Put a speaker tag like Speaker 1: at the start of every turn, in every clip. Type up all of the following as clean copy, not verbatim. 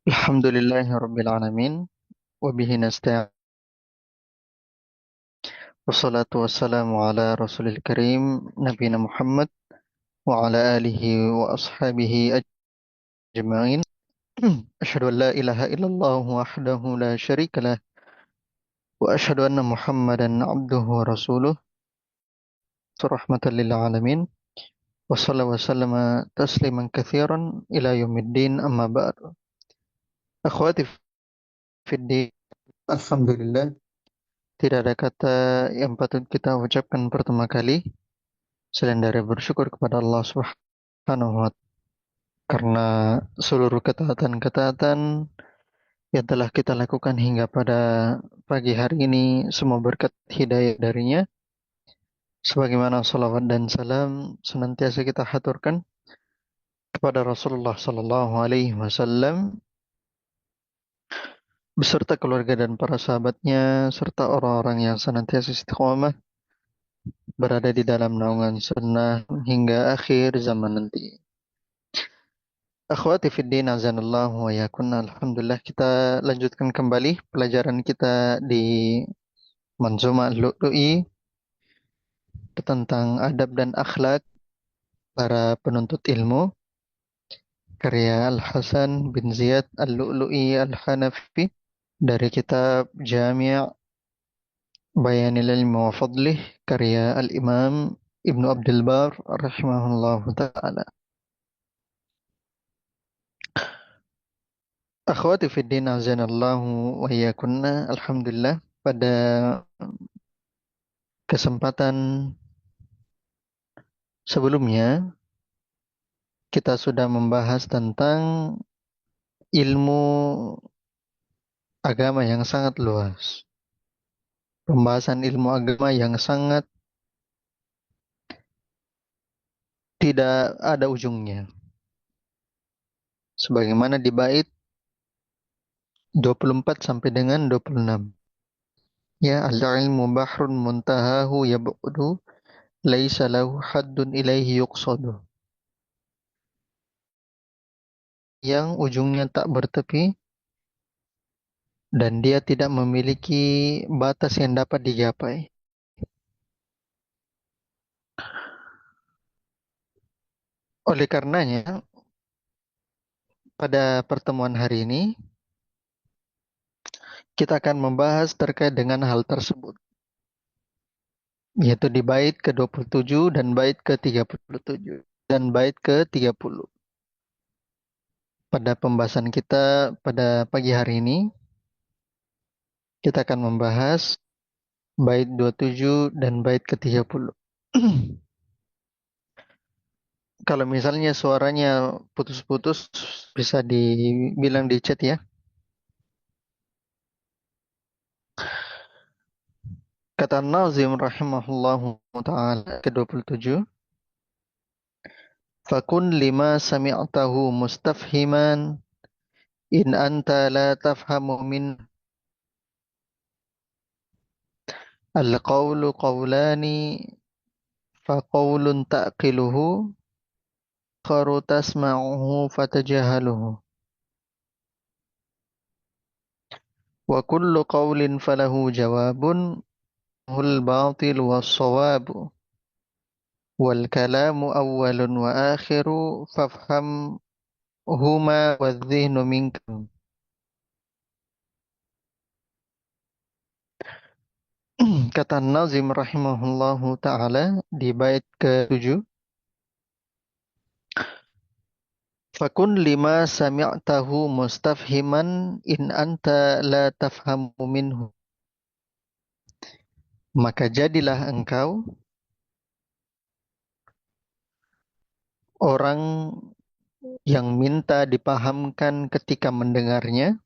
Speaker 1: Alhamdulillahi alamin wa bihi nasta'in wassalatu wassalamu ala rasulil karim nabiyina Muhammad wa ala alihi wa ashabihi ajma'in. Asyhadu an la ilaha illallah wahdahu la syarika lah wa asyhadu anna Muhammadan abduhu wa rasuluh rahmatan lil alamin wa sallallahu wa sallama tasliman katsiran ila yaumiddin amma ba'd. Akhwati fiddin, alhamdulillah tidak ada kata yang patut kita ucapkan pertama kali selain dari bersyukur kepada Allah Subhanahu wa Ta'ala karena seluruh ketaatan-ketaatan yang telah kita lakukan hingga pada pagi hari ini semua berkat hidayah darinya, sebagaimana salawat dan salam senantiasa kita haturkan kepada Rasulullah Sallallahu Alaihi Wasallam beserta keluarga dan para sahabatnya serta orang-orang yang senantiasa istiqomah berada di dalam naungan sunnah hingga akhir zaman nanti. Akhwati fiddin azanallahu wa yakunna, alhamdulillah kita lanjutkan kembali pelajaran kita di Manzuma Al-Lu'lu'i tentang adab dan akhlak para penuntut ilmu, karya Al-Hasan bin Ziyad Al-Lu'lu'i Al-Hanafi dari kitab Jami' Bayanil Ilmi wa Fadlih karya Al-Imam Ibnu Abdul Bar rahimahullahu ta'ala. Akhwati fiddin azanallahu wa yakunna, alhamdulillah pada kesempatan sebelumnya kita sudah membahas tentang ilmu agama yang sangat luas. Pembahasan ilmu agama yang sangat tidak ada ujungnya. Sebagaimana di bait 24 sampai dengan 26. Ya, al-ilmu bahrun muntahahu yab'udu laisa lahu haddun ilaihi yuqsadu. Yang ujungnya tak bertepi dan dia tidak memiliki batas yang dapat digapai. Oleh karenanya, pada pertemuan hari ini kita akan membahas terkait dengan hal tersebut, yaitu di bait ke-27 dan bait ke-37 dan bait ke-30. Pada pembahasan kita pada pagi hari ini, kita akan membahas bait 27 dan bait ke-30. Kalau misalnya suaranya putus-putus, bisa dibilang di chat ya. Kata Nazim rahimahullahu ta'ala ke-27, Fakun lima sami'tahu mustafhiman in anta la tafhamu min al-qawlu qawlani faqawlun ta'qiluhu kharu tasma'uhu fatajahaluhu wa kullu qawlin falahu jawabun hul batil was sawabu wal kalamu awwalun wa akhiru fafham huma wa dhihnu minkum. Kata Nazim rahimahullahu ta'ala di bait ke-7, Fakun lima sami'tahu mustafhiman in anta la tafhamu minhu. Maka jadilah engkau orang yang minta dipahamkan ketika mendengarnya,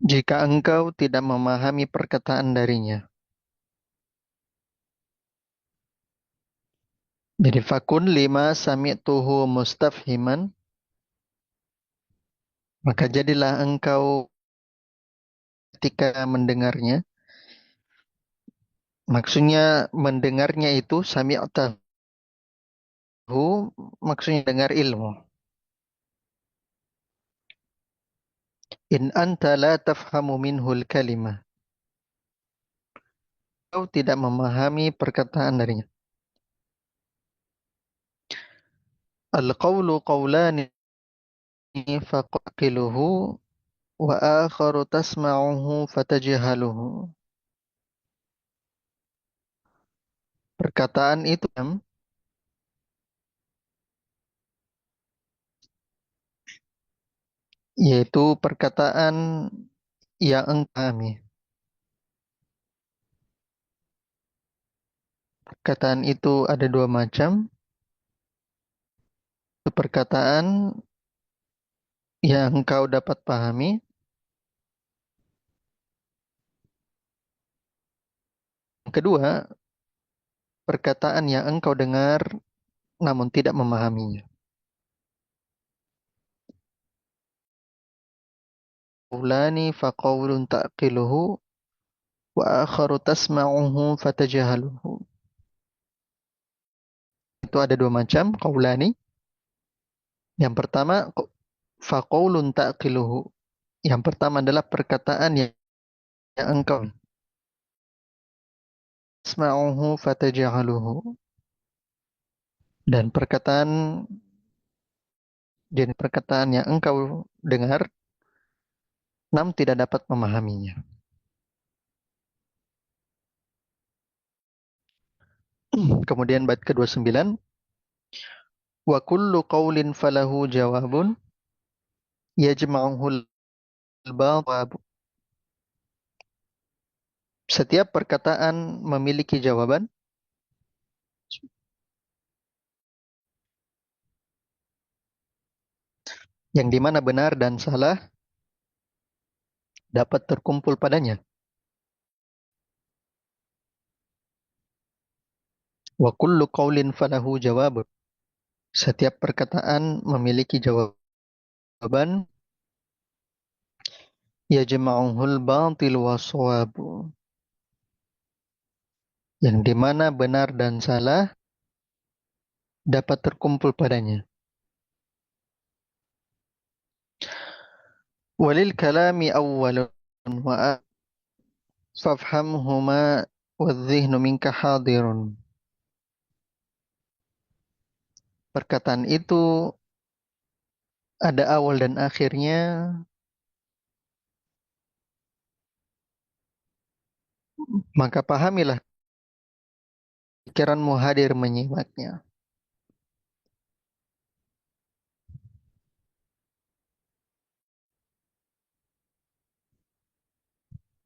Speaker 1: jika engkau tidak memahami perkataan darinya. Jadi fakun lima sami'tuhu mustafhiman, maka jadilah engkau ketika mendengarnya Maksudnya mendengarnya itu sami'tahu, maksudnya dengar ilmu. In anta la tafhamu minhul kalimah. Kau tidak memahami perkataan darinya. Al-qawlu qawlani faqaqiluhu wa akharu tasma'uhu fatajhaluhu. Perkataan itu yaitu perkataan yang engkau pahami. Perkataan itu ada dua macam. Itu perkataan yang engkau dapat pahami. Yang kedua, perkataan yang engkau dengar namun tidak memahaminya. Qawlani faqawlun ta'qiluhu wa akharu tasma'uhu fatajahaluhu. Itu ada dua macam qaulani. Yang pertama faqaulun ta'qiluhu. Yang pertama adalah perkataan yang engkau tasma'uhu fatajahaluhu. Dan jenis perkataan yang engkau dengar namun tidak dapat memahaminya. Kemudian bait ke-29, wa kullu qaulin falahu jawabun yajma'uhul ba'd. Setiap perkataan memiliki jawaban yang dimana benar dan salah dapat terkumpul padanya. Wa kullu qaulin falahu jawabun. Setiap perkataan memiliki jawaban yajma'uhul batil waswabu. Yang dimana benar dan salah dapat terkumpul padanya. Walil kalami awwalun wa fafhamhuma wadh-dhihnu minka hadirun. Perkataan itu ada awal dan akhirnya, maka pahamilah, pikiranmu hadir menyimaknya.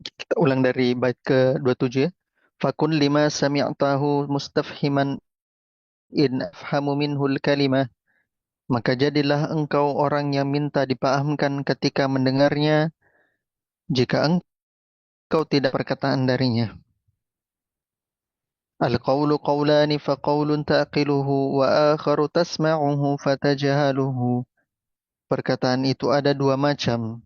Speaker 1: Kita ulang dari bait ke-27 ya. Fakun lima sami'tahu mustafhiman in afhamu minhul kalimah. Maka jadilah engkau orang yang minta dipahamkan ketika mendengarnya, jika engkau tidak perkataan darinya. Al-qawlu qawlani faqawlun ta'qiluhu wa akharu tasma'uhu fatajahaluhu. Perkataan itu ada dua macam.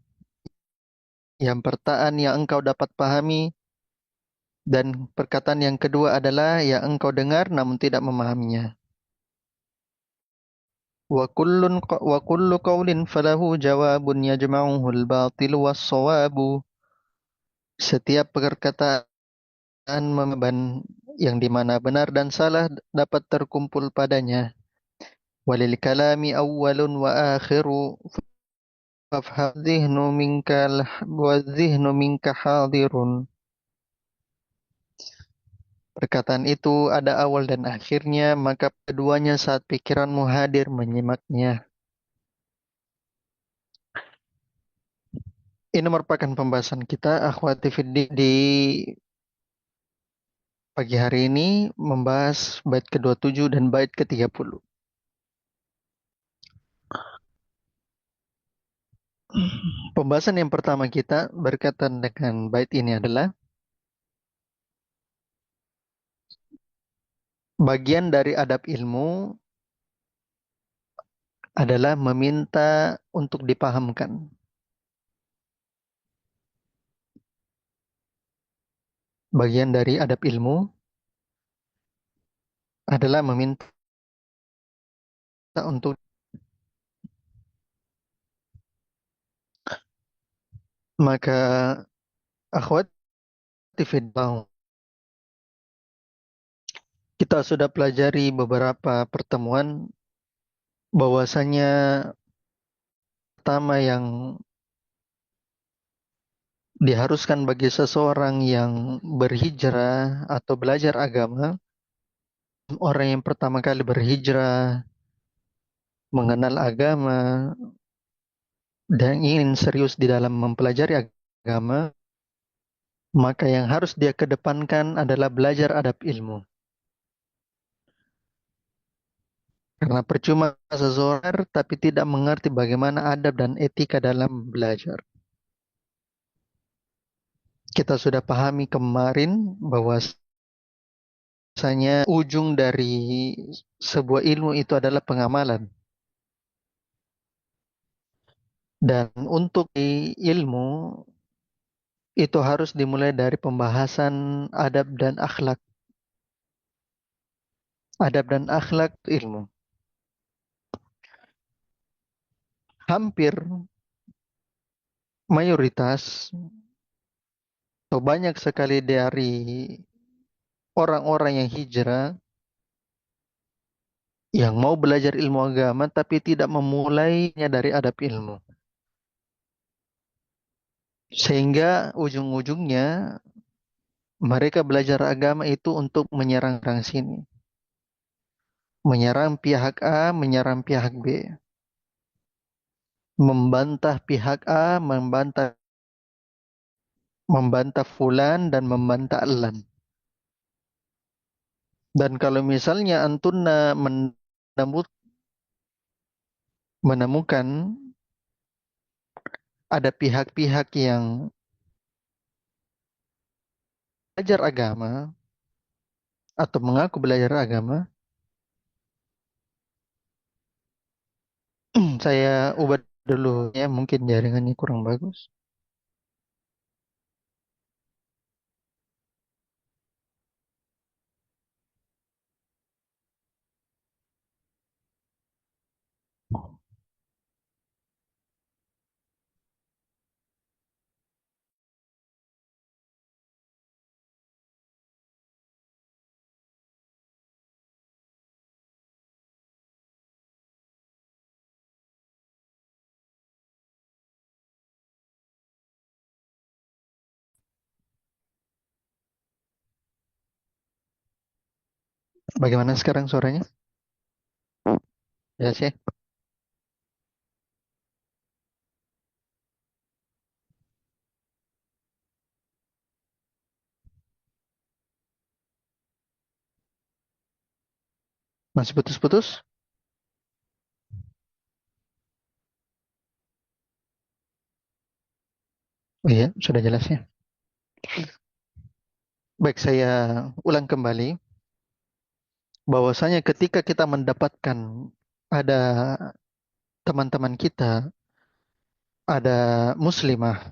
Speaker 1: Yang perkataan yang engkau dapat pahami, dan perkataan yang kedua adalah yang engkau dengar namun tidak memahaminya. Wa kullu qawlin falahu jawabun yajma'uhu al-batil was-sawabu. Setiap perkataan yang dimana benar dan salah dapat terkumpul padanya. Walil kalami awwalun wa akhiru fafham dhihnu minka hadirun. Perkataan itu ada awal dan akhirnya, maka keduanya saat pikiranmu hadir menyimaknya. Ini merupakan pembahasan kita akhwati fiddin di pagi hari ini, membahas bait ke-27 dan bait ke-30. Pembahasan yang pertama kita berkaitan dengan bait ini adalah bagian dari adab ilmu adalah meminta untuk dipahamkan. bagian dari adab ilmu adalah meminta untuk, maka akhwat fillah, kita sudah pelajari beberapa pertemuan bahwasanya pertama yang diharuskan bagi seseorang yang berhijrah atau belajar agama, orang yang pertama kali berhijrah, mengenal agama, dan ingin serius di dalam mempelajari agama, maka yang harus dia kedepankan adalah belajar adab ilmu. Karena percuma seseorang tapi tidak mengerti bagaimana adab dan etika dalam belajar. Kita sudah pahami kemarin bahwasanya ujung dari sebuah ilmu itu adalah pengamalan. Dan untuk ilmu itu harus dimulai dari pembahasan adab dan akhlak. Adab dan akhlak itu ilmu. Hampir mayoritas atau banyak sekali dari orang-orang yang hijrah yang mau belajar ilmu agama tapi tidak memulainya dari adab ilmu. Sehingga ujung-ujungnya mereka belajar agama itu untuk menyerang orang sini. Menyerang pihak A, menyerang pihak B. Membantah pihak A, membantah fulan dan membantah elan. Dan kalau misalnya antuna menemukan ada pihak-pihak yang belajar agama atau mengaku belajar agama, saya ubah dulu ya, mungkin jaringannya kurang bagus. Bagaimana sekarang suaranya? Ya sih, masih putus-putus? Oh iya, sudah jelas ya. Baik, saya ulang kembali bahwasanya ketika kita mendapatkan ada teman-teman kita, ada muslimah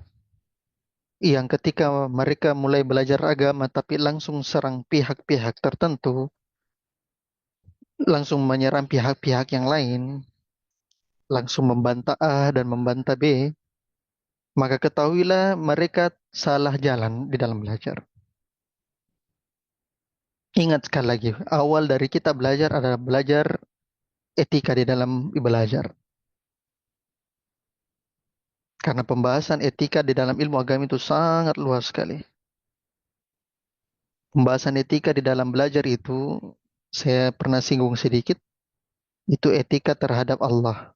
Speaker 1: yang ketika mereka mulai belajar agama tapi langsung serang pihak-pihak tertentu, langsung menyerang pihak-pihak yang lain, langsung membantah A dan membantah B, maka ketahuilah mereka salah jalan di dalam belajar. Ingat sekali lagi, awal dari kita belajar adalah belajar etika di dalam belajar. Karena pembahasan etika di dalam ilmu agama itu sangat luas sekali. Pembahasan etika di dalam belajar itu, saya pernah singgung sedikit, itu etika terhadap Allah,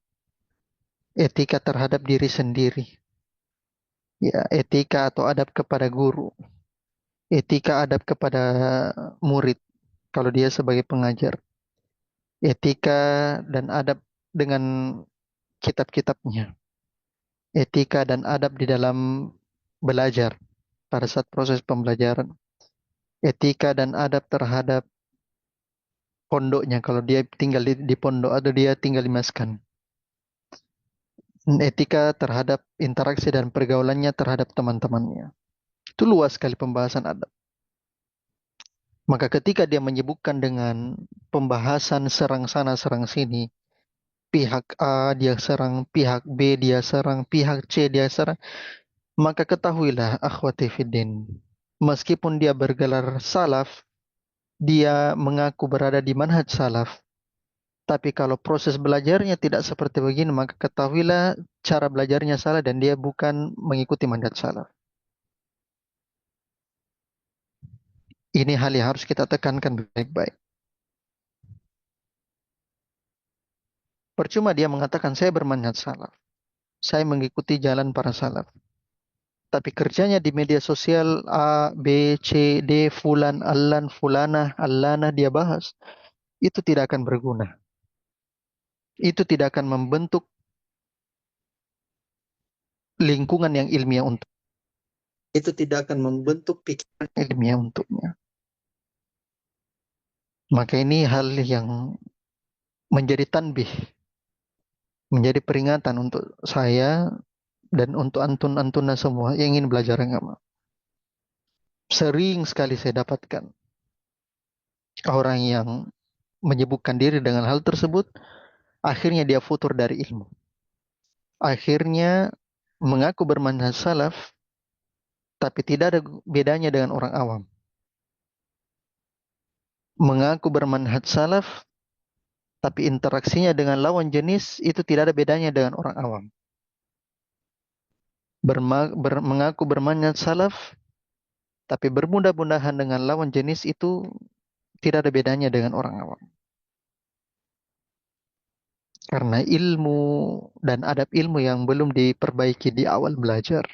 Speaker 1: etika terhadap diri sendiri, ya, etika atau adab kepada guru, etika adab kepada murid kalau dia sebagai pengajar, etika dan adab dengan kitab-kitabnya, etika dan adab di dalam belajar pada saat proses pembelajaran, etika dan adab terhadap pondoknya kalau dia tinggal di pondok atau dia tinggal di maskan, etika terhadap interaksi dan pergaulannya terhadap teman-temannya. Itu luas sekali pembahasan adab. Maka ketika dia menyibukkan dengan pembahasan serang sana serang sini, pihak A dia serang, pihak B dia serang, pihak C dia serang, maka ketahuilah akhwati fiddin, meskipun dia bergelar salaf, dia mengaku berada di manhaj salaf, tapi kalau proses belajarnya tidak seperti begini, maka ketahuilah cara belajarnya salah dan dia bukan mengikuti manhaj salaf. Ini hal yang harus kita tekankan baik-baik. Percuma dia mengatakan saya bermanhaj salaf, saya mengikuti jalan para salaf. Tapi kerjanya di media sosial A, B, C, D, fulan, allan, fulanah, allana dia bahas. Itu tidak akan berguna. Itu tidak akan membentuk lingkungan yang ilmiah untuk. Itu tidak akan membentuk pikiran ilmiah untuknya. Maka ini hal yang menjadi tanbih, menjadi peringatan untuk saya dan untuk antun-antuna semua yang ingin belajar agama. Sering sekali saya dapatkan orang yang menyibukkan diri dengan hal tersebut, akhirnya dia futur dari ilmu. Akhirnya mengaku bermanhaj salaf, tapi tidak ada bedanya dengan orang awam. Mengaku bermanhaj salaf, tapi interaksinya dengan lawan jenis itu tidak ada bedanya dengan orang awam. Mengaku bermanhaj salaf, tapi bermudah-mudahan dengan lawan jenis itu tidak ada bedanya dengan orang awam. Karena ilmu dan adab ilmu yang belum diperbaiki di awal belajar.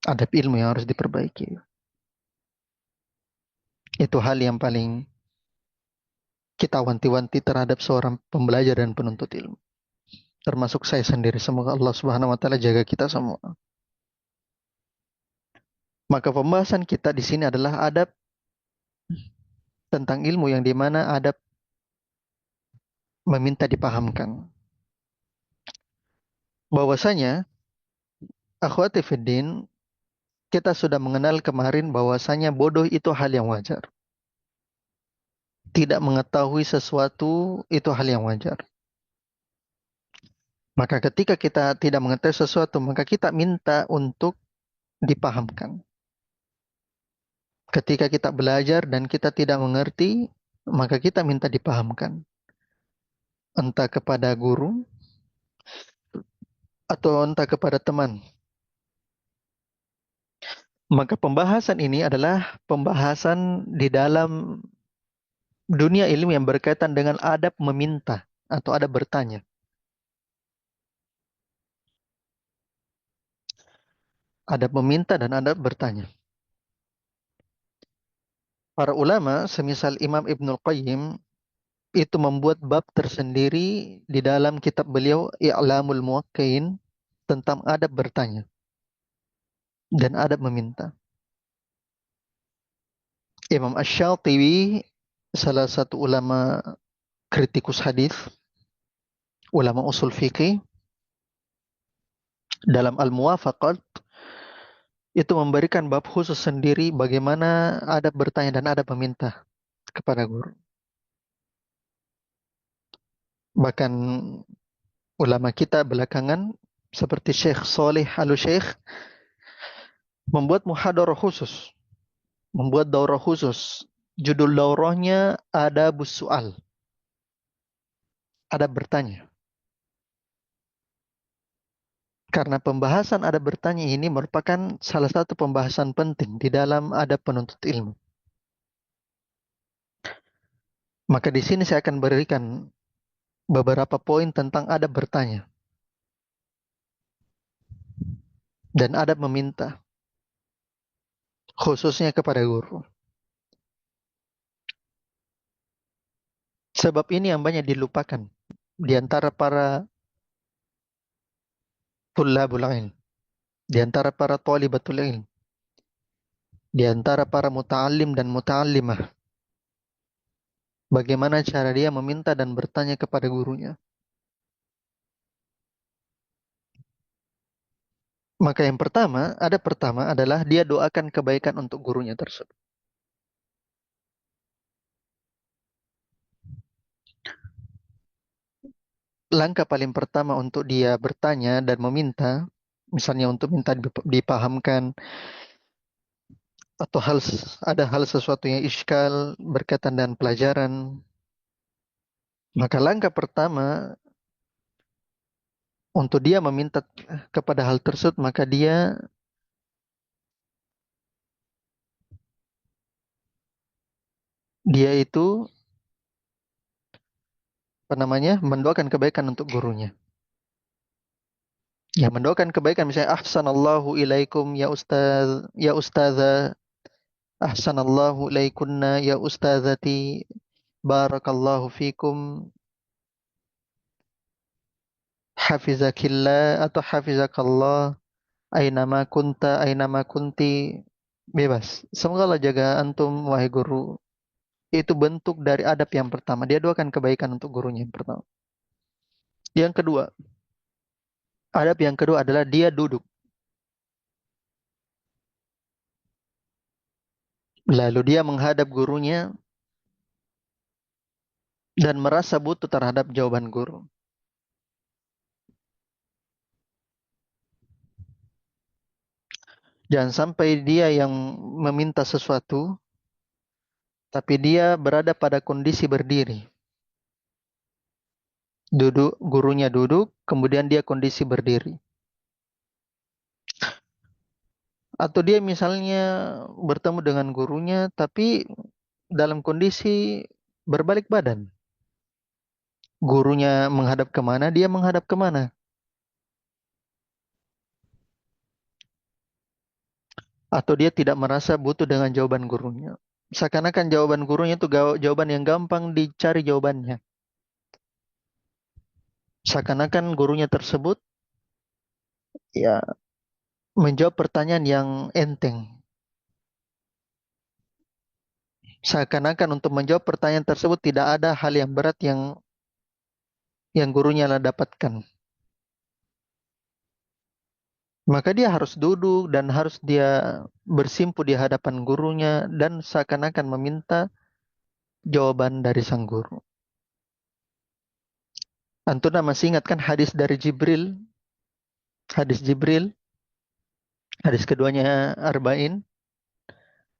Speaker 1: Adab ilmu yang harus diperbaiki. Itu hal yang paling kita wanti-wanti terhadap seorang pembelajar dan penuntut ilmu. Termasuk saya sendiri. Semoga Allah Subhanahu wa taala jaga kita semua. Maka pembahasan kita di sini adalah adab tentang ilmu yang dimana adab meminta dipahamkan. Bahwasanya akhwati fiddin, kita sudah mengenal kemarin bahwasanya bodoh itu hal yang wajar. Tidak mengetahui sesuatu itu hal yang wajar. Maka ketika kita tidak mengetahui sesuatu, maka kita minta untuk dipahamkan. Ketika kita belajar dan kita tidak mengerti, maka kita minta dipahamkan. Entah kepada guru atau entah kepada teman. Maka pembahasan ini adalah pembahasan di dalam dunia ilmu yang berkaitan dengan adab meminta atau adab bertanya. Adab meminta dan adab bertanya. Para ulama, semisal Imam Ibnul Qayyim, itu membuat bab tersendiri di dalam kitab beliau I'lamul Muwaqqi'in tentang adab bertanya dan adab meminta. Imam Asy-Syatibi, salah satu ulama kritikus hadis, ulama usul fikih, dalam Al-Muwafaqat itu memberikan bab khusus sendiri bagaimana adab bertanya dan adab meminta kepada guru. Bahkan ulama kita belakangan seperti Syekh Saleh Al-Syekh membuat muhadarah khusus, membuat daurah khusus. Judul daurahnya Adabus Su'al, adab bertanya. Karena pembahasan adab bertanya ini merupakan salah satu pembahasan penting di dalam adab penuntut ilmu. Maka di sini saya akan berikan beberapa poin tentang adab bertanya dan adab meminta, khususnya kepada guru. Sebab ini yang banyak dilupakan di antara para tullabul ilm, di antara para thalibatul ilm, di antara para muta'allim dan muta'allimah. Bagaimana cara dia meminta dan bertanya kepada gurunya. Maka yang pertama adalah dia doakan kebaikan untuk gurunya tersebut. langkah paling pertama untuk dia bertanya dan meminta, misalnya untuk minta dipahamkan atau ada hal sesuatu yang iskal berkaitan dengan pelajaran, maka langkah pertama untuk dia meminta kepada hal tersebut, maka dia itu apa namanya, mendoakan kebaikan untuk gurunya. Ya, mendoakan kebaikan, misalnya ahsanallahu ilaikum ya ustazah, ahsanallahu ilaikunna ya ustazati, barakallahu fikum, hafizakillah atau hafizakallah, ainama kunti, bebas. Semoga Allah jaga antum wahai guru. Itu bentuk dari adab yang pertama. Dia doakan kebaikan untuk gurunya yang pertama. Yang kedua, adab yang kedua adalah dia duduk. Lalu dia menghadap gurunya dan merasa butuh terhadap jawaban guru. Jangan sampai dia yang meminta sesuatu, tapi dia berada pada kondisi berdiri. Duduk, gurunya duduk, kemudian dia kondisi berdiri. Atau dia misalnya bertemu dengan gurunya, tapi dalam kondisi berbalik badan. Gurunya menghadap kemana, dia menghadap kemana. Atau dia tidak merasa butuh dengan jawaban gurunya. Seakan-akan jawaban gurunya itu jawaban yang gampang dicari jawabannya. Seakan-akan gurunya tersebut ya menjawab pertanyaan yang enteng. Seakan-akan untuk menjawab pertanyaan tersebut tidak ada hal yang berat yang gurunya lah dapatkan. Maka dia harus duduk dan harus dia bersimpu di hadapan gurunya dan seakan-akan meminta jawaban dari sang guru. Antuna masih ingat kan hadis dari Jibril? Hadis Jibril, hadis keduanya Arba'in.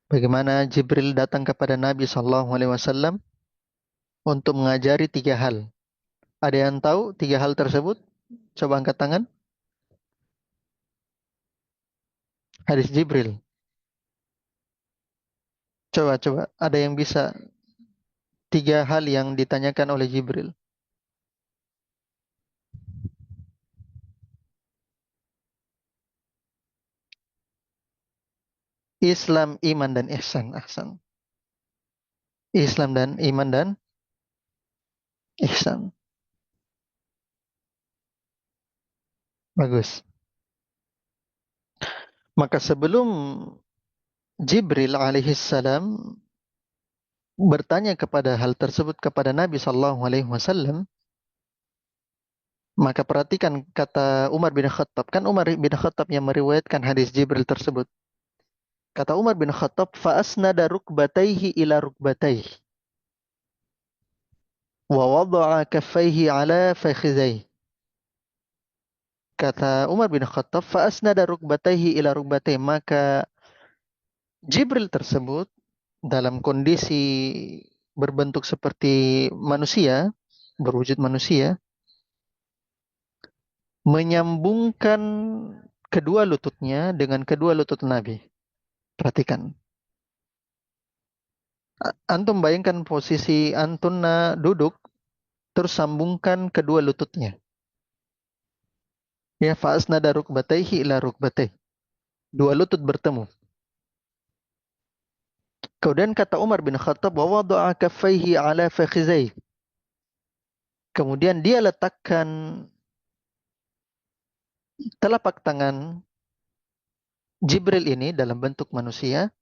Speaker 1: Bagaimana Jibril datang kepada Nabi SAW untuk mengajari 3 hal. Ada yang tahu 3 hal tersebut? Coba angkat tangan. Hadis Jibril. Coba. Ada yang bisa 3 hal yang ditanyakan oleh Jibril? Islam, iman, dan ihsan. Ahsan. Islam dan iman dan ihsan. Bagus. Maka sebelum Jibril alaihissalam bertanya kepada hal tersebut kepada Nabi SAW, maka perhatikan kata Umar bin Khattab. Kan Umar bin Khattab yang meriwayatkan hadis Jibril tersebut. Kata Umar bin Khattab, فَأَسْنَدَ رُكْبَتَيْهِ إِلَى رُكْبَتَيْهِ وَوَضَعَ كَفَّيْهِ عَلَى فَخِذَيْهِ. Kata Umar bin Khattab, فَأَسْنَدَ رُكْبَتَيْهِ إِلَى رُكْبَتَيْهِ. Maka Jibril tersebut dalam kondisi berbentuk seperti manusia, berwujud manusia, menyambungkan kedua lututnya dengan kedua lutut Nabi. Perhatikan. Antum bayangkan posisi antuna duduk, terus sambungkan kedua lututnya. Ya, fa'asnada rukbatayhi ila rukbatayhi. Dua lutut bertemu. Kemudian kata Umar bin Khattab, wa wada'a kaffaihi ala fakhizai. Kemudian dia letakkan telapak tangan Jibril ini dalam bentuk manusia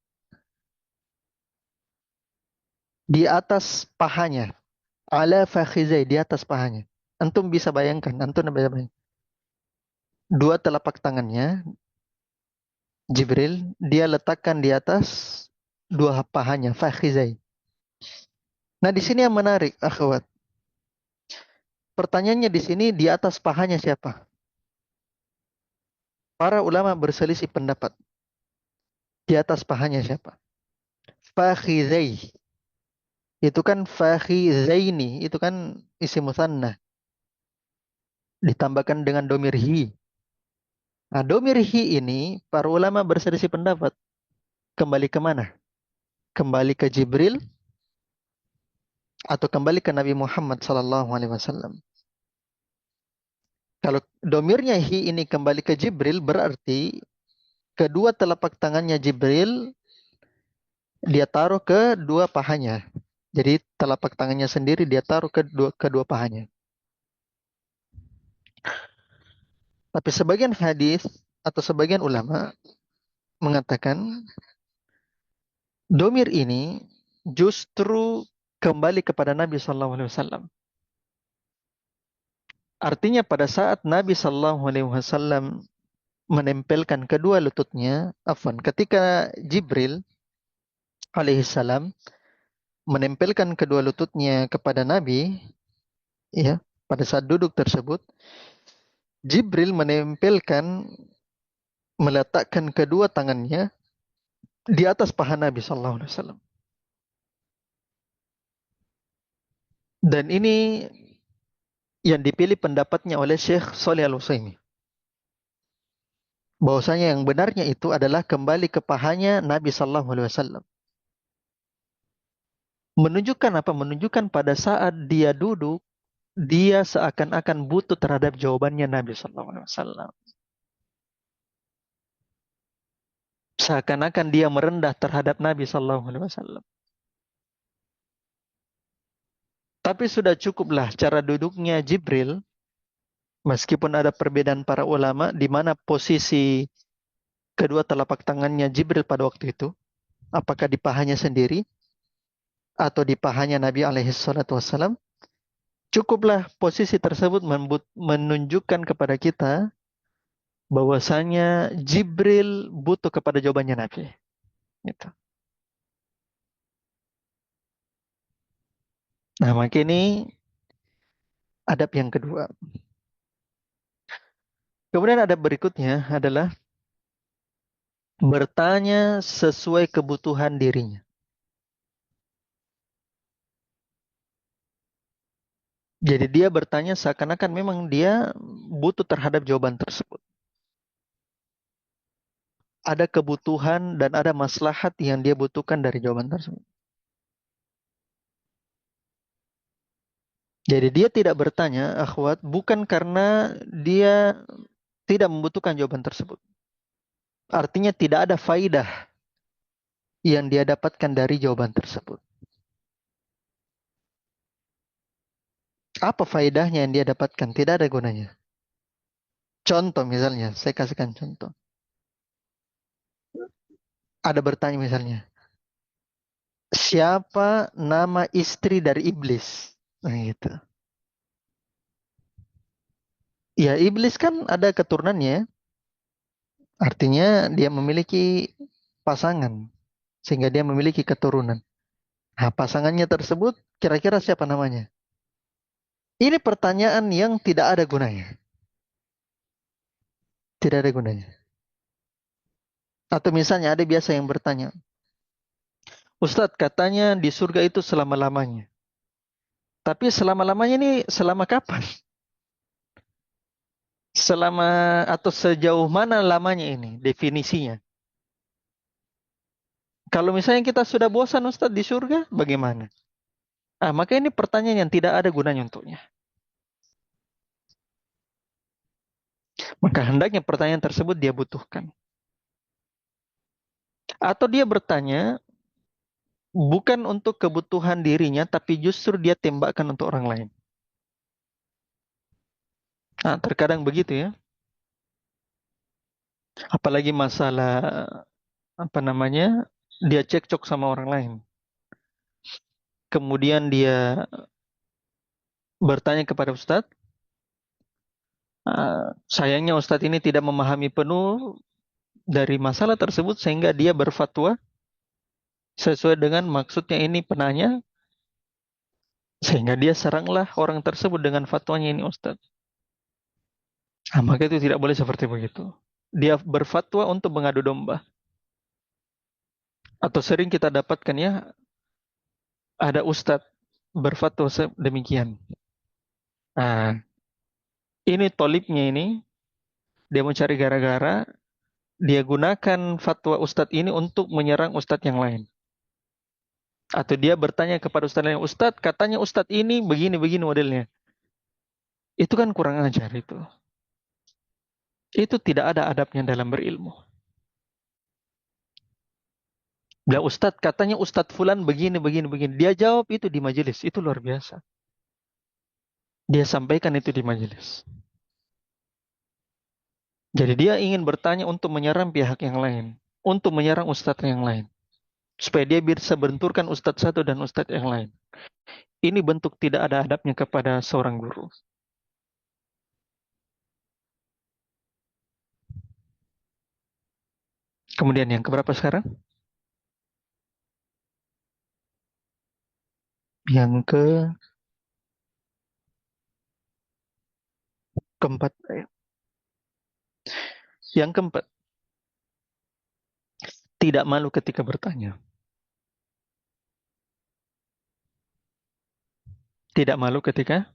Speaker 1: di atas pahanya. Ala fakhizai, di atas pahanya. Antum bisa bayangkan, dua telapak tangannya Jibril dia letakkan di atas dua pahanya, fakhizai. Nah, di sini yang menarik, akhwat. Pertanyaannya di sini, di atas pahanya siapa? Para ulama berselisih pendapat. Di atas pahanya siapa? Fakhidhai. Itu kan fakhizaini. Itu kan isim musanna. Ditambahkan dengan domir hi. Nah, domir hi ini, para ulama berselisih pendapat. Kembali ke mana? Kembali ke Jibril atau kembali ke Nabi Muhammad SAW? Kalau domirnya hi ini kembali ke Jibril, berarti kedua telapak tangannya Jibril dia taruh ke dua pahanya. Jadi telapak tangannya sendiri dia taruh ke kedua pahanya. Tapi sebagian hadis atau sebagian ulama mengatakan domir ini justru kembali kepada Nabi SAW. Artinya pada saat Nabi SAW menempelkan kedua lututnya, ketika Jibril alaihissalam menempelkan kedua lututnya kepada Nabi, ya, pada saat duduk tersebut, Jibril meletakkan kedua tangannya di atas paha Nabi Sallallahu Alaihi Wasallam. Dan ini yang dipilih pendapatnya oleh Syekh Shalih Al Utsaimin. Bahwasanya yang benarnya itu adalah kembali ke pahanya Nabi Sallallahu Alaihi Wasallam. Menunjukkan apa? Menunjukkan pada saat dia duduk, dia seakan-akan butuh terhadap jawabannya Nabi Sallallahu Alaihi Wasallam. Seakan-akan dia merendah terhadap Nabi Sallallahu Alaihi Wasallam. Tapi sudah cukuplah cara duduknya Jibril, meskipun ada perbedaan para ulama di mana posisi kedua telapak tangannya Jibril pada waktu itu, apakah di pahanya sendiri atau di pahanya Nabi alaihi salatu wassalam. Cukuplah posisi tersebut menunjukkan kepada kita bahwasanya Jibril butuh kepada jawabannya Nabi. Gitu. Nah, maka ini adab yang kedua. Kemudian adab berikutnya adalah bertanya sesuai kebutuhan dirinya. Jadi dia bertanya seakan-akan memang dia butuh terhadap jawaban tersebut. Ada kebutuhan dan ada maslahat yang dia butuhkan dari jawaban tersebut. Jadi dia tidak bertanya, akhwat, bukan karena dia tidak membutuhkan jawaban tersebut. Artinya tidak ada faidah yang dia dapatkan dari jawaban tersebut. Apa faedahnya yang dia dapatkan? Tidak ada gunanya. Contoh misalnya, saya kasihkan contoh. Ada bertanya misalnya, siapa nama istri dari iblis? Nah gitu. Ya iblis kan ada keturunannya. Artinya dia memiliki pasangan. Sehingga dia memiliki keturunan. Nah pasangannya tersebut kira-kira siapa namanya? Ini pertanyaan yang tidak ada gunanya. Tidak ada gunanya. Atau misalnya ada biasa yang bertanya, Ustadz katanya di surga itu selama-lamanya. Tapi selama-lamanya ini selama kapan? Selama atau sejauh mana lamanya ini definisinya? Kalau misalnya kita sudah bosan Ustadz di surga, bagaimana? Maka ini pertanyaan yang tidak ada gunanya untuknya. Maka hendaknya pertanyaan tersebut dia butuhkan. Atau dia bertanya bukan untuk kebutuhan dirinya, tapi justru dia tembakkan untuk orang lain. Terkadang begitu ya. Apalagi masalah apa namanya, dia cekcok sama orang lain. Kemudian dia bertanya kepada Ustadz, sayangnya Ustadz ini tidak memahami penuh dari masalah tersebut sehingga dia berfatwa sesuai dengan maksudnya ini penanya Sehingga dia seranglah orang tersebut dengan fatwanya ini Ustadz. Nah, maka itu tidak boleh seperti begitu. Dia berfatwa untuk mengadu domba. Atau sering kita dapatkan ya, ada Ustadz berfatwa demikian. Nah, ini tolibnya ini, dia mencari gara-gara, dia gunakan fatwa Ustadz ini untuk menyerang Ustadz yang lain. Atau dia bertanya kepada Ustadz lain, Ustadz katanya Ustadz ini begini-begini modelnya. Itu kan kurang ajar itu. Itu tidak ada adabnya dalam berilmu. Bila Ustadz katanya Ustadz Fulan begini-begini-begini. Dia jawab itu di majelis. Itu luar biasa. Dia sampaikan itu di majelis. Jadi dia ingin bertanya untuk menyerang pihak yang lain. Untuk menyerang Ustadz yang lain. Supaya dia bisa benturkan Ustadz satu dan Ustadz yang lain. Ini bentuk tidak ada adabnya kepada seorang guru. Kemudian yang keberapa sekarang? Yang keempat. Yang keempat, tidak malu ketika bertanya. Tidak malu ketika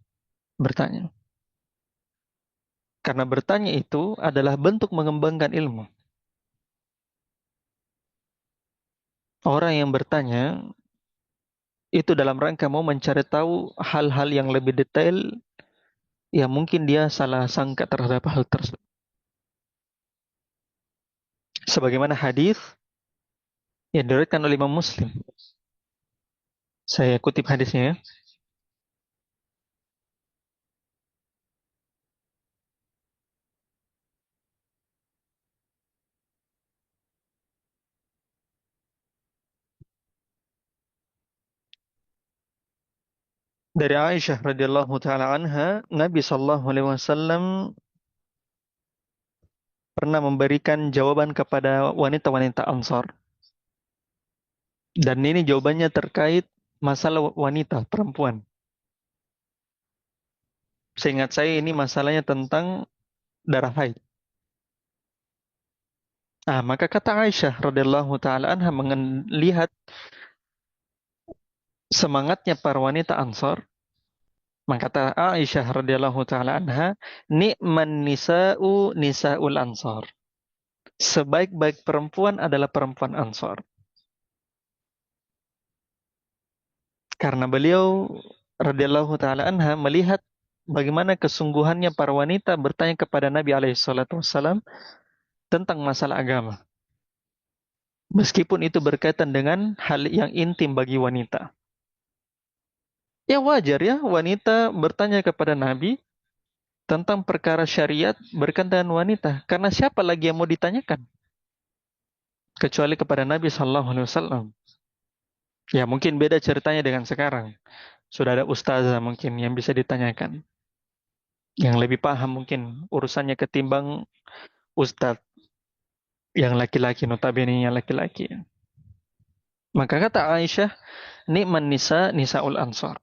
Speaker 1: bertanya. Karena bertanya itu adalah bentuk mengembangkan ilmu. Orang yang bertanya itu dalam rangka mau mencari tahu hal-hal yang lebih detail yang mungkin dia salah sangka terhadap hal tersebut. Sebagaimana hadis yang diriwayatkan oleh Imam Muslim. Saya kutip hadisnya ya. Dari Aisyah radhiyallahu taala anha, Nabi sallallahu alaihi wasallam pernah memberikan jawaban kepada wanita-wanita Ansar. Dan ini jawabannya terkait masalah wanita, perempuan. Seingat saya ini masalahnya tentang darah haid. Ah, maka kata Aisyah radhiyallahu taala anha melihat semangatnya para wanita Ansar, maka kata Aisyah radhiyallahu taala anha, "Ni'man nisa'u nisa'ul Ansar." Sebaik-baik perempuan adalah perempuan Ansar. Karena beliau radhiyallahu taala anha melihat bagaimana kesungguhannya para wanita bertanya kepada Nabi alaihi salatu wasallam tentang masalah agama. Meskipun itu berkaitan dengan hal yang intim bagi wanita. Ya wajar ya wanita bertanya kepada Nabi tentang perkara syariat berkaitan dengan wanita. Karena siapa lagi yang mau ditanyakan? Kecuali kepada Nabi Sallallahu Alaihi Wasallam. Ya mungkin beda ceritanya dengan sekarang. Sudah ada ustazah mungkin yang bisa ditanyakan. Yang lebih paham mungkin urusannya ketimbang ustadz yang laki-laki, notabene yang laki-laki. Maka kata Aisyah, nikman nisa nisaul ansar.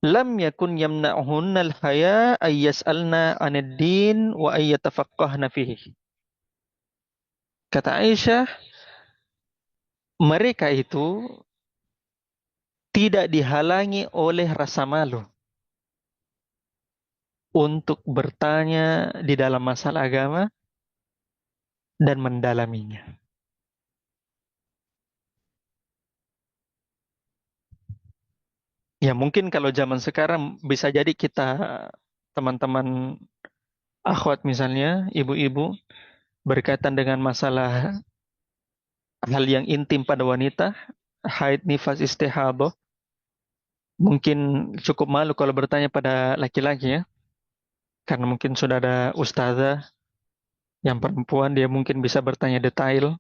Speaker 1: Lam yakun yamna'uhunnal haya ay yas'alna 'anid din wa ay yatafaqqahna fihi. Kata Aisyah, mereka itu tidak dihalangi oleh rasa malu untuk bertanya di dalam masalah agama dan mendalaminya. Ya mungkin kalau zaman sekarang bisa jadi kita teman-teman akhwat misalnya, ibu-ibu berkaitan dengan masalah hal yang intim pada wanita, haid, nifas, istihadah, mungkin cukup malu kalau bertanya pada laki-laki ya, karena mungkin sudah ada ustazah yang perempuan, dia mungkin bisa bertanya detail.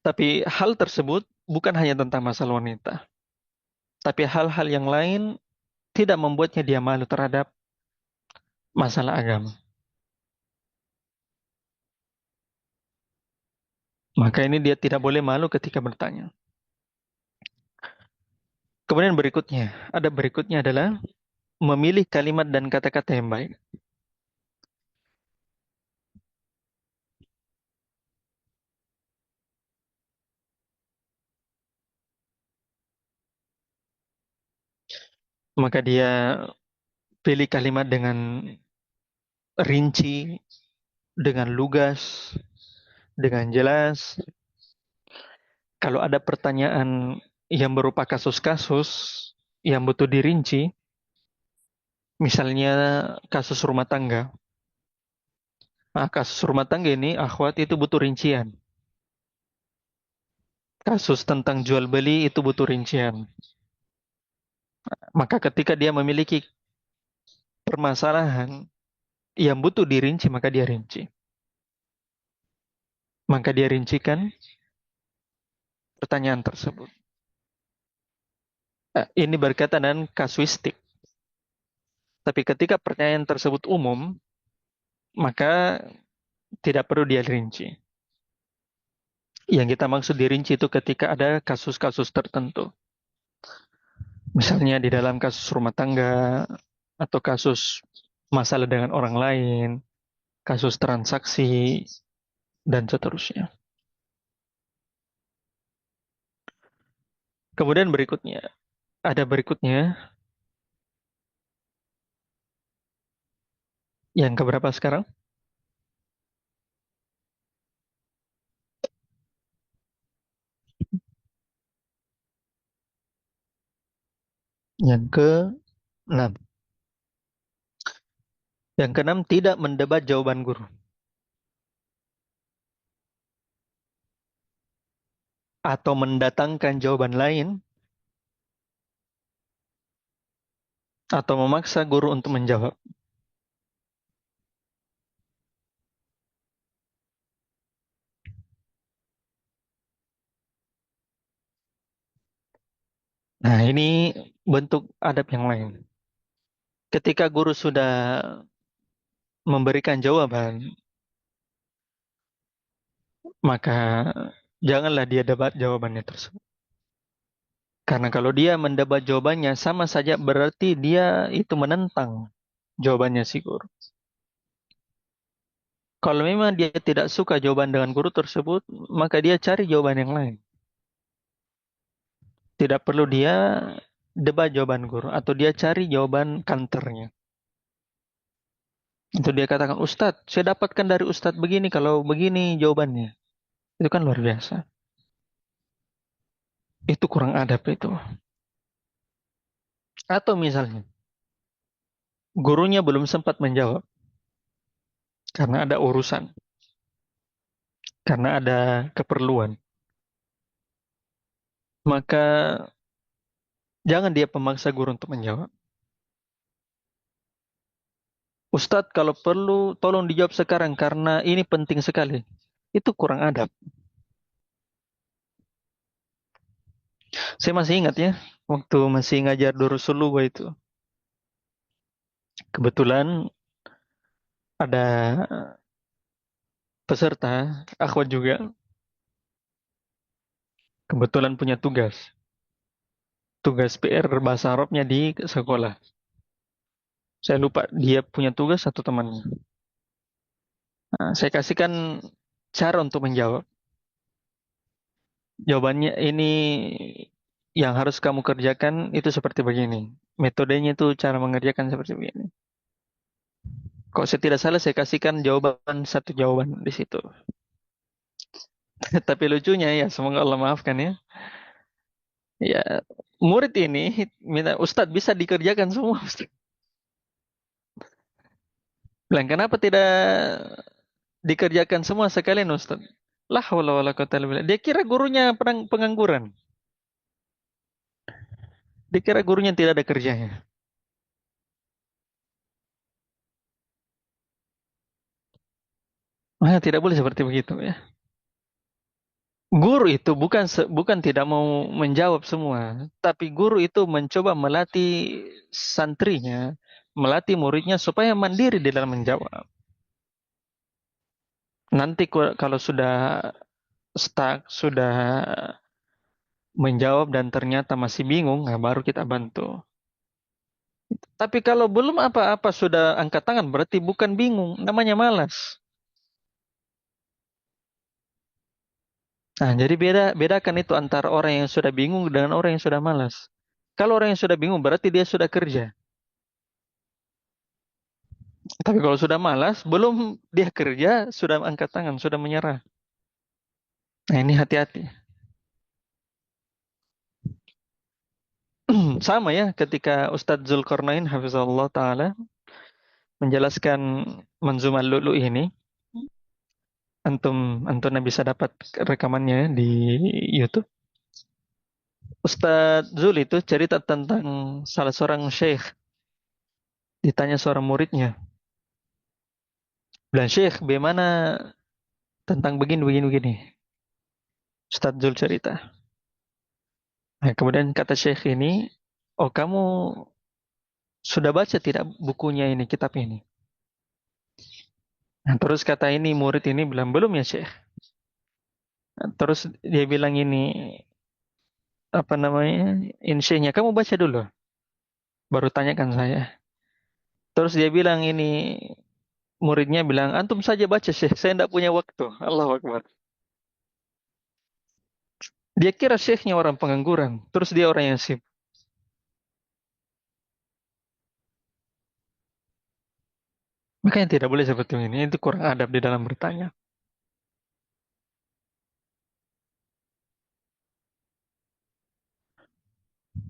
Speaker 1: Tapi hal tersebut bukan hanya tentang masalah wanita, tapi hal-hal yang lain tidak membuatnya dia malu terhadap masalah agama. Maka ini dia tidak boleh malu ketika bertanya. Kemudian berikutnya adalah memilih kalimat dan kata-kata yang baik. Maka dia pilih kalimat dengan rinci, dengan lugas, dengan jelas. Kalau ada pertanyaan yang berupa kasus-kasus yang butuh dirinci, misalnya kasus rumah tangga. Nah, kasus rumah tangga ini, akhwat, itu butuh rincian. Kasus tentang jual beli itu butuh rincian. Maka ketika dia memiliki permasalahan yang butuh dirinci, maka dia rinci. Maka dia rincikan pertanyaan tersebut. Ini berkaitan dengan kasuistik. Tapi ketika pertanyaan tersebut umum, maka tidak perlu dia rinci. Yang kita maksud dirinci itu ketika ada kasus-kasus tertentu. Misalnya di dalam kasus rumah tangga, atau kasus masalah dengan orang lain, kasus transaksi, dan seterusnya. Kemudian berikutnya, yang keberapa sekarang? Yang ke-6. Yang keenam, tidak mendebat jawaban guru. Atau mendatangkan jawaban lain, atau memaksa guru untuk menjawab. Nah, ini bentuk adab yang lain. Ketika guru sudah memberikan jawaban, maka janganlah dia debat jawabannya tersebut. Karena kalau dia mendebat jawabannya, sama saja berarti dia itu menentang jawabannya si guru. Kalau memang dia tidak suka jawaban dengan guru tersebut, maka dia cari jawaban yang lain. Tidak perlu dia debat jawaban guru, atau dia cari jawaban kantornya. Itu dia katakan, Ustadz, saya dapatkan dari Ustadz begini, kalau begini jawabannya. Itu kan luar biasa. Itu kurang adab itu. Atau misalnya, gurunya belum sempat menjawab, karena ada urusan, karena ada keperluan. Maka jangan dia pemaksa guru untuk menjawab. Ustadz, kalau perlu tolong dijawab sekarang karena ini penting sekali. Itu kurang adab. Saya masih ingat ya, waktu masih ngajar Durusul Lugha itu. Kebetulan ada peserta, akhwat juga, kebetulan punya tugas. Tugas PR bahasa Arabnya di sekolah. Saya lupa dia punya tugas satu temannya. Nah, saya kasihkan cara untuk menjawab. Jawabannya ini yang harus kamu kerjakan itu seperti begini. Metodenya itu cara mengerjakan seperti begini. Kalau saya tidak salah, saya kasihkan satu jawaban di situ. Tapi lucunya ya, semoga Allah maafkan ya. Ya, murid ini minta, Ustadz bisa dikerjakan semua, Ustadz. Bilang, kenapa tidak dikerjakan semua sekalian, Ustadz? Lah, wala wala quwata illa billah. Dia kira gurunya pengangguran. Dia kira gurunya tidak ada kerjanya. Nah, tidak boleh seperti begitu ya. Guru itu bukan tidak mau menjawab semua, tapi guru itu mencoba melatih santrinya, melatih muridnya supaya mandiri di dalam menjawab. Nanti kalau sudah stuck, sudah menjawab dan ternyata masih bingung, nah baru kita bantu. Tapi kalau belum apa-apa sudah angkat tangan, berarti bukan bingung, namanya malas. Nah, jadi bedakan itu antara orang yang sudah bingung dengan orang yang sudah malas. Kalau orang yang sudah bingung berarti dia sudah kerja. Tapi kalau sudah malas, belum dia kerja, sudah angkat tangan, sudah menyerah. Nah, ini hati-hati. Sama ya ketika Ustadz Zulkarnain Hafizahullah Ta'ala menjelaskan Manzumal Lu'lu' ini. Antum bisa dapat rekamannya di YouTube. Ustadz Zul itu cerita tentang salah seorang syekh. Ditanya seorang muridnya. Bilang, Syekh, bagaimana tentang begini, begini, begini. Ustadz Zul cerita. Nah, kemudian kata Syekh ini, oh kamu sudah baca tidak bukunya ini, kitab ini? Nah, terus kata ini, murid ini bilang, belum ya Syekh. Nah, terus dia bilang ini, apa namanya, insyihnya, kamu baca dulu. Baru tanyakan saya. Terus dia bilang ini, muridnya bilang, antum saja baca Syekh, saya tidak punya waktu. Allahu Akbar. Dia kira Syekhnya orang pengangguran, terus dia orang yang sibuk. Makanya tidak boleh seperti ini, itu kurang adab di dalam bertanya.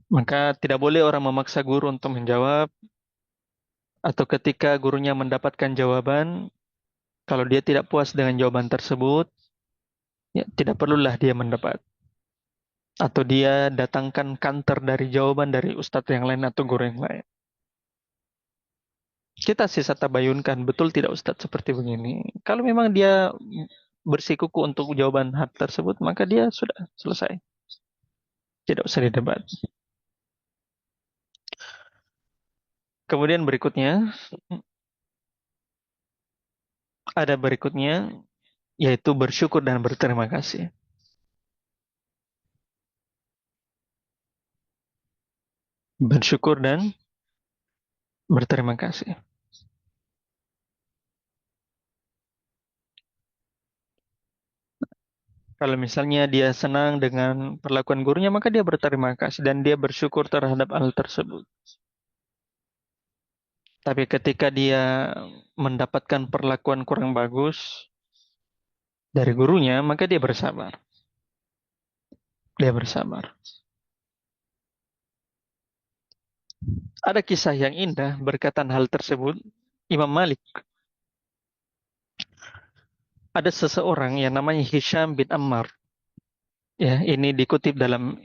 Speaker 1: Maka tidak boleh orang memaksa guru untuk menjawab, atau ketika gurunya mendapatkan jawaban, kalau dia tidak puas dengan jawaban tersebut, ya tidak perlulah dia mendapat. Atau dia datangkan counter dari jawaban dari ustadz yang lain atau guru yang lain. Kita sisa tabayunkan, betul tidak ustadz seperti begini. Kalau memang dia bersikuku untuk jawaban hal tersebut, maka dia sudah selesai. Tidak usah didebat. Kemudian berikutnya, ada berikutnya, yaitu bersyukur dan berterima kasih. Bersyukur dan berterima kasih. Kalau misalnya dia senang dengan perlakuan gurunya, maka dia berterima kasih dan dia bersyukur terhadap hal tersebut. Tapi ketika dia mendapatkan perlakuan kurang bagus dari gurunya, maka dia bersabar. Dia bersabar. Ada kisah yang indah berkaitan hal tersebut. Imam Malik, ada seseorang yang namanya Hisham bin Ammar. Ya, ini dikutip dalam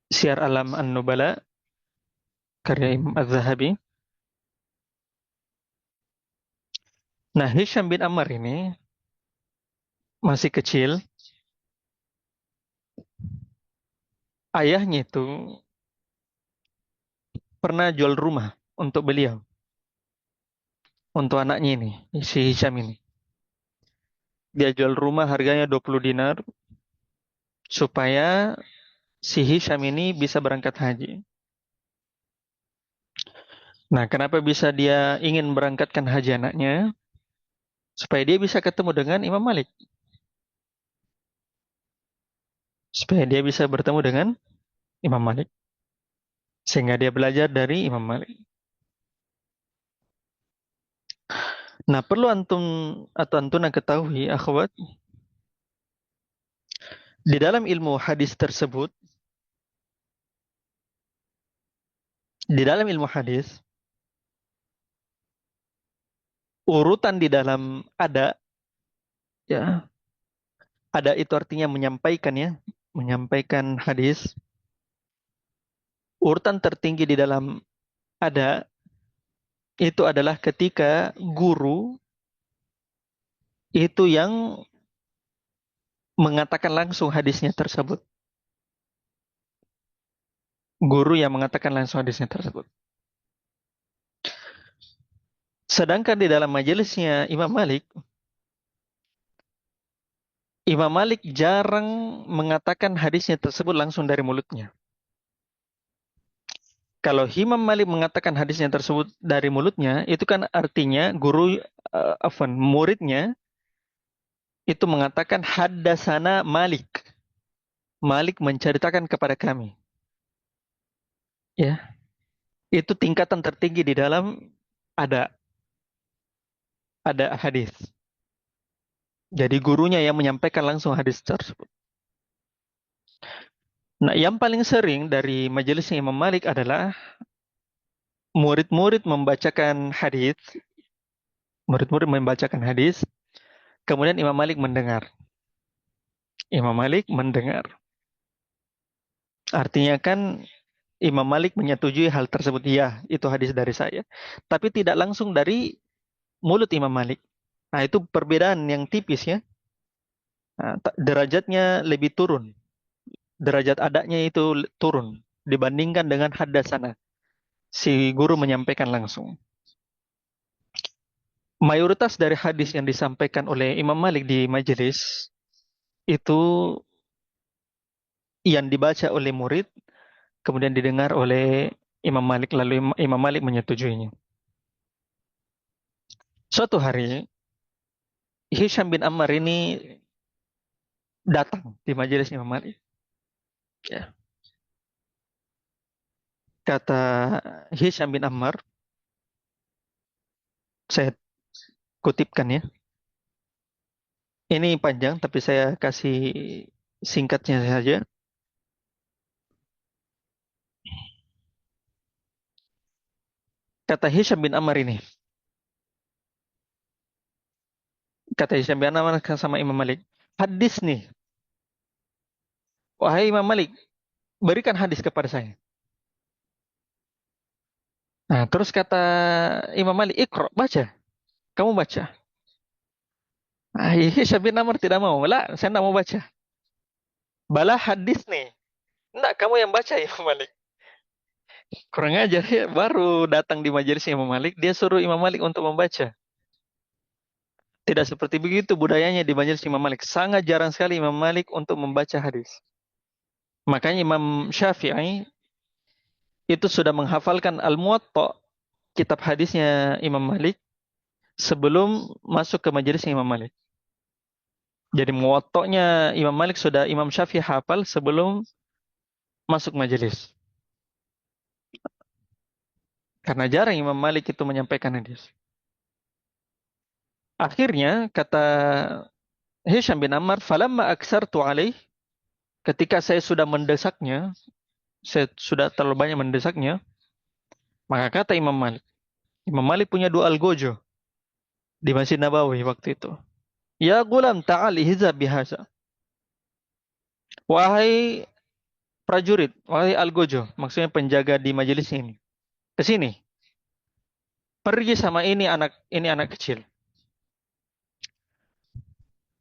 Speaker 1: Syiar Alam An-Nubala karya Imam Az-Zahabi. Nah, Hisham bin Ammar ini masih kecil. Ayahnya itu pernah jual rumah untuk beliau, untuk anaknya ini, si Hisham ini. Dia jual rumah harganya 20 dinar supaya si Hisham ini bisa berangkat haji. Nah, kenapa bisa dia ingin berangkatkan haji anaknya? Supaya dia bisa ketemu dengan Imam Malik. Supaya dia bisa bertemu dengan Imam Malik. Sehingga dia belajar dari Imam Malik. Nah, perlu antum atau antuna ketahui, akhwat, di dalam ilmu hadis tersebut, di dalam ilmu hadis, urutan di dalam ya, ada itu artinya menyampaikan ya, menyampaikan hadis. Urutan tertinggi di dalam ada itu adalah ketika guru itu yang mengatakan langsung hadisnya tersebut. Guru yang mengatakan langsung hadisnya tersebut. Sedangkan di dalam majelisnya Imam Malik, Imam Malik jarang mengatakan hadisnya tersebut langsung dari mulutnya. Kalau Imam Malik mengatakan hadisnya tersebut dari mulutnya, itu kan artinya muridnya itu mengatakan haddasana Malik. Malik menceritakan kepada kami. Ya, itu tingkatan tertinggi di dalam ada ada hadis. Jadi gurunya yang menyampaikan langsung hadis tersebut. Nah, yang paling sering dari majelisnya Imam Malik adalah murid-murid membacakan hadis, murid-murid membacakan hadis, kemudian Imam Malik mendengar. Imam Malik mendengar. Artinya kan Imam Malik menyetujui hal tersebut. Ya, itu hadis dari saya. Tapi tidak langsung dari mulut Imam Malik. Nah, itu perbedaan yang tipis ya. Nah, derajatnya lebih turun. Derajat adanya itu turun dibandingkan dengan hadasana. Si guru menyampaikan langsung. Mayoritas dari hadis yang disampaikan oleh Imam Malik di majelis itu yang dibaca oleh murid, kemudian didengar oleh Imam Malik, lalu Imam Malik menyetujuinya. Suatu hari, Hisham bin Ammar ini datang di majelis Imam Malik. Ya. Kata Hisham bin Ammar, saya kutipkan ya. Ini panjang, tapi saya kasih singkatnya saja. Kata Hisham bin Ammar ini, kata Hisham bin Ammar sama Imam Malik, hadis nih, wahai Imam Malik, berikan hadis kepada saya. Nah, terus kata Imam Malik, Iqra, baca. Kamu baca. Ah, Hisham bin Ammar tidak mau. Lah, saya tidak mau baca. Balah hadis nih. Enggak, kamu yang baca ya Imam Malik. Kurang ajar ya. Baru datang di majelis Imam Malik, dia suruh Imam Malik untuk membaca. Tidak seperti begitu budayanya di majelis Imam Malik. Sangat jarang sekali Imam Malik untuk membaca hadis. Makanya Imam Syafi'i itu sudah menghafalkan Al-Muwatta, kitab hadisnya Imam Malik, sebelum masuk ke majelis Imam Malik. Jadi muwatta'nya Imam Malik sudah Imam Syafi'i hafal sebelum masuk majelis. Karena jarang Imam Malik itu menyampaikan hadis. Akhirnya kata Hisham bin Ammar, "Falamma aksartu alaih," ketika saya sudah mendesaknya, saya sudah terlalu banyak mendesaknya, maka kata Imam Malik, Imam Malik punya dua algojo di Masjid Nabawi waktu itu. Ya gulam ta'al ihzab bihasa. Wahai prajurit, wahai algojo, maksudnya penjaga di majelis ini. Ke sini, pergi sama ini anak kecil.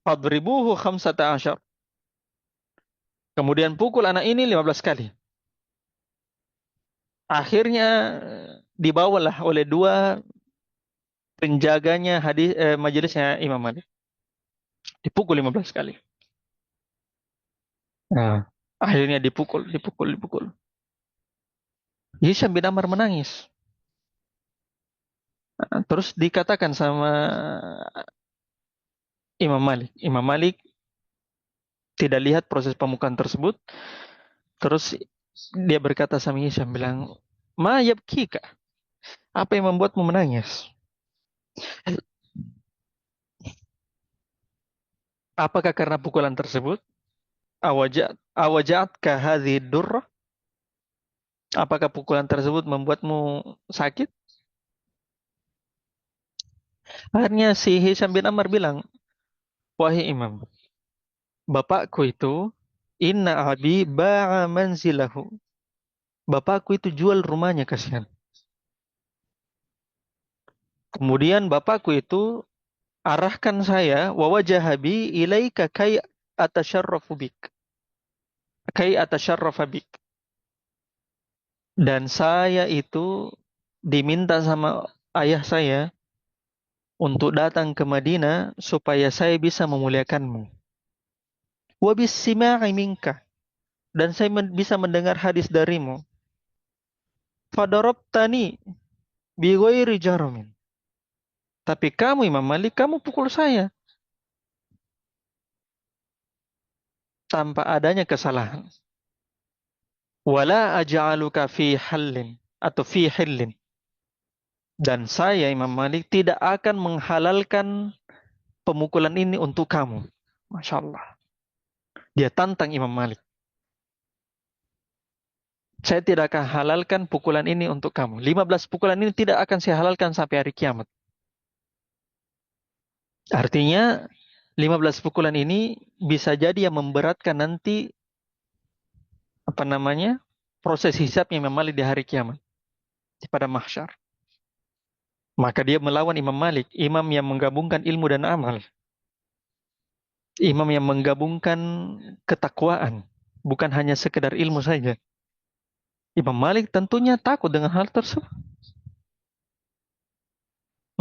Speaker 1: Fadribuhu khamsata asyar. Kemudian pukul anak ini 15 kali. Akhirnya dibawalah oleh dua penjaganya majelisnya Imam Malik. Dipukul 15 kali. Nah, akhirnya dipukul. Hisham bin Ammar menangis. Nah, terus dikatakan sama Imam Malik. Imam Malik tidak lihat proses pemukulan tersebut. Terus dia berkata sama Hisham, bilang, Ma yabkika? Apa yang membuatmu menangis? Apakah karena pukulan tersebut? Awajat kahadhi durrah? Apakah pukulan tersebut membuatmu sakit? Akhirnya si Hisham bin Ammar bilang, wahai imam, bapakku itu, inna abi ba'a manzilahu. Bapakku itu jual rumahnya, kasihan. Kemudian bapakku itu arahkan saya, wawajahabi ilaika kai atasyarrafu bik. Kai atasyarrafa bik. Dan saya itu diminta sama ayah saya untuk datang ke Madinah supaya saya bisa memuliakanmu. wa bis-sima'i minka, dan saya bisa mendengar hadis darimu. Fadarabtani bi ghairi jaramin. Tapi kamu Imam Malik, kamu pukul saya tanpa adanya kesalahan. Wala aj'aluka fi hallin atau fi hillin. Dan saya Imam Malik tidak akan menghalalkan pemukulan ini untuk kamu. Masya Allah. Dia tantang Imam Malik. Saya tidak akan halalkan pukulan ini untuk kamu. 15 pukulan ini tidak akan saya halalkan sampai hari kiamat. Artinya 15 pukulan ini bisa jadi yang memberatkan nanti apa namanya? Proses hisabnya Imam Malik di hari kiamat, pada mahsyar. Maka dia melawan Imam Malik, imam yang menggabungkan ilmu dan amal. Imam yang menggabungkan ketakwaan, bukan hanya sekedar ilmu saja. Imam Malik tentunya takut dengan hal tersebut.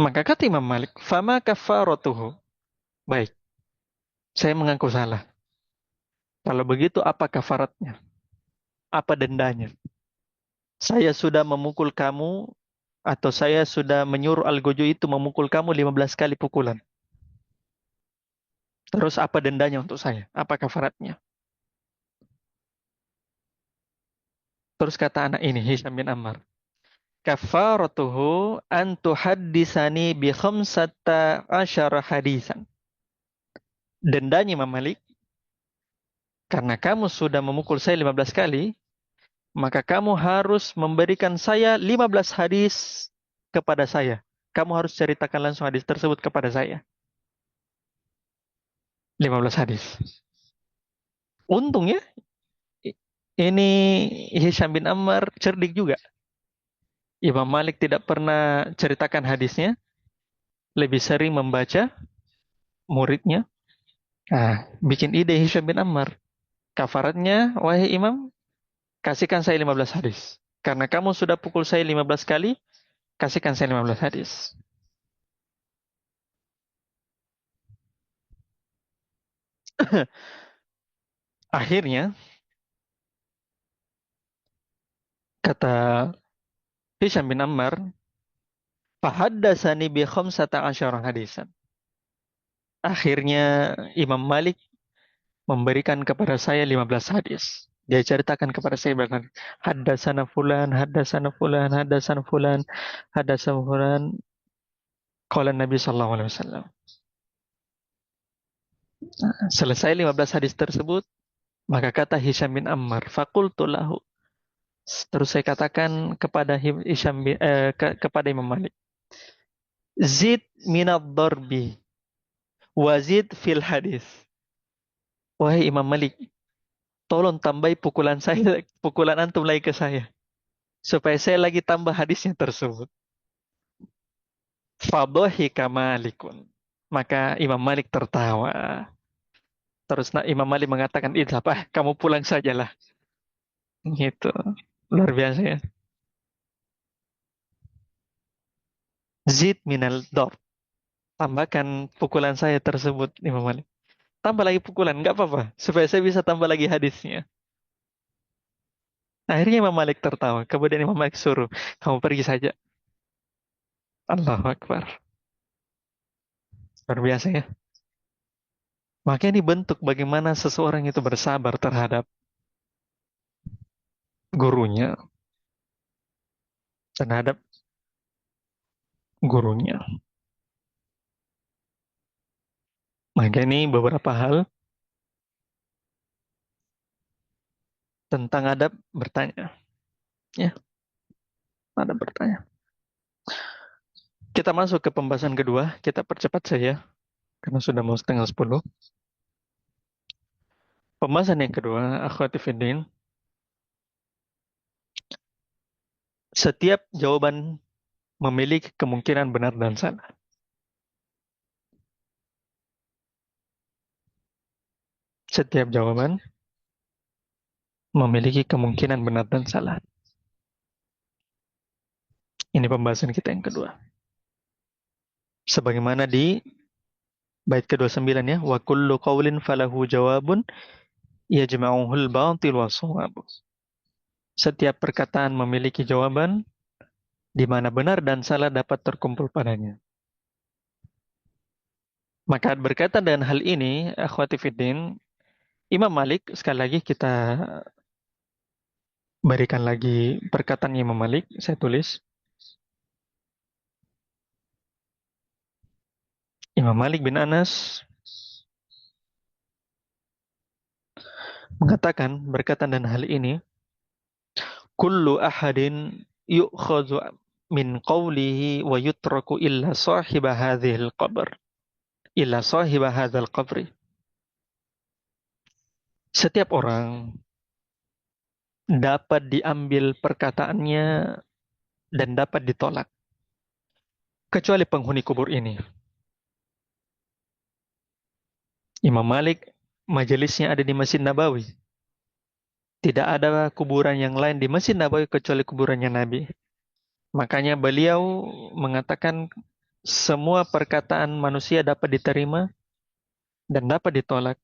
Speaker 1: Maka kata Imam Malik, "Fama kafaratuhu." Baik, saya mengaku salah. Kalau begitu apa kafaratnya? Apa dendanya? Saya sudah memukul kamu atau saya sudah menyuruh Al-Gojo itu memukul kamu 15 kali pukulan. Terus apa dendanya untuk saya? Apa kafaratnya? Terus kata anak ini, Hisham bin Ammar, kafaratuhu an tuhaddisani bi khamsata asyara hadisan. Dendanya Imam Malik, karena kamu sudah memukul saya 15 kali, maka kamu harus memberikan saya 15 hadis kepada saya. Kamu harus ceritakan langsung hadis tersebut kepada saya. 15 hadis. Untungnya ini Hisham bin Ammar cerdik juga. Imam Malik tidak pernah ceritakan hadisnya, lebih sering membaca muridnya. Nah, bikin ide Hisham bin Ammar. Kafaratnya, wahai imam, kasihkan saya 15 hadis. Karena kamu sudah pukul saya 15 kali, kasihkan saya 15 hadis. Akhirnya, kata Hisham bin Ammar, fahaddasani bi khamsata asyara hadisan. Akhirnya Imam Malik memberikan kepada saya 15 hadis. Dia ceritakan kepada saya bahkan haddasana fulan, haddasana fulan, haddasana fulan, haddasana fulan. Qala Nabi sallallahu alaihi wasallam. Selesai 15 hadis tersebut, maka kata Hisham bin Ammar, faqultu lahu. Terus saya katakan kepada kepada Imam Malik, zid minad darbi wazid fil hadis. Wahai Imam Malik, tolong tambahi pukulan saya, pukulan antum lagi ke saya, supaya saya lagi tambah hadisnya tersebut. Fadhahika Malikun. Maka Imam Malik tertawa. Terus Imam Malik mengatakan, idhab, kamu pulang sajalah. Gitu. Luar biasa ya. Zid minal dor. Tambahkan pukulan saya tersebut, Imam Malik. Tambah lagi pukulan, nggak apa-apa. Supaya saya bisa tambah lagi hadisnya. Akhirnya Imam Malik tertawa. Kemudian Imam Malik suruh, kamu pergi saja. Allahu Akbar. Luar biasa ya. Makanya ini bentuk bagaimana seseorang itu bersabar terhadap gurunya. Terhadap gurunya. Maka ini beberapa hal tentang adab bertanya. Ya, adab bertanya. Kita masuk ke pembahasan kedua. Kita percepat saja, karena sudah mau setengah 10. Pembahasan yang kedua, akhwati fiddin. Setiap jawaban memiliki kemungkinan benar dan salah. Setiap jawaban memiliki kemungkinan benar dan salah. Ini pembahasan kita yang kedua. Sebagaimana Bait ke-29 ya. Wa kullu qawlin falahu jawabun yajma'uhul batil wa shawab. Setiap perkataan memiliki jawaban di mana benar dan salah dapat terkumpul padanya. Maka berkaitan dengan hal ini, akhwati fiddin, Imam Malik, sekali lagi kita berikan lagi perkataan Imam Malik, saya tulis. Imam Malik bin Anas mengatakan berkaitan dengan hal ini, kullu ahadin yu'khadhu min qawlihi wa yutraku illa sahiba hadhil qabr. Illa sahiba hadzal qabri. Setiap orang dapat diambil perkataannya dan dapat ditolak. Kecuali penghuni kubur ini. Imam Malik, majelisnya ada di Masjid Nabawi. Tidak ada kuburan yang lain di Masjid Nabawi kecuali kuburannya Nabi. Makanya beliau mengatakan semua perkataan manusia dapat diterima dan dapat ditolak.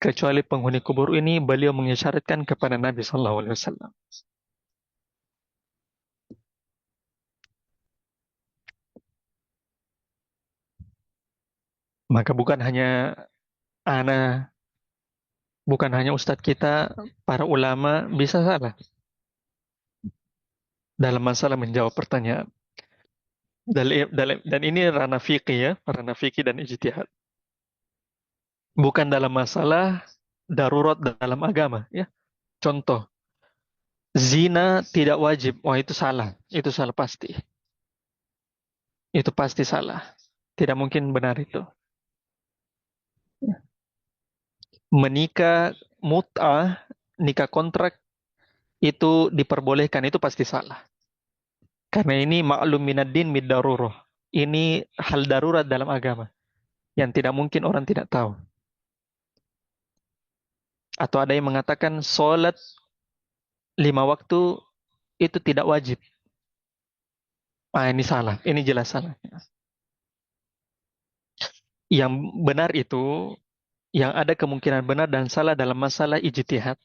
Speaker 1: Kecuali penghuni kubur ini beliau mengisyaratkan kepada Nabi SAW. Maka ana, bukan hanya ustadz kita, para ulama bisa salah dalam masalah menjawab pertanyaan. Dan ini ranah fikih ya, ranah fikih dan ijtihad. Bukan dalam masalah darurat dalam agama ya. Contoh, zina tidak wajib. Wah, itu salah. Itu salah pasti. Itu pasti salah. Tidak mungkin benar itu. Menikah mut'ah, nikah kontrak itu diperbolehkan, itu pasti salah. Karena ini maklum minad din mid darurah. Ini hal darurat dalam agama yang tidak mungkin orang tidak tahu. Atau ada yang mengatakan sholat 5 waktu itu tidak wajib. Ini salah. Ini jelas salah. Yang benar itu, yang ada kemungkinan benar dan salah dalam masalah ijtihad.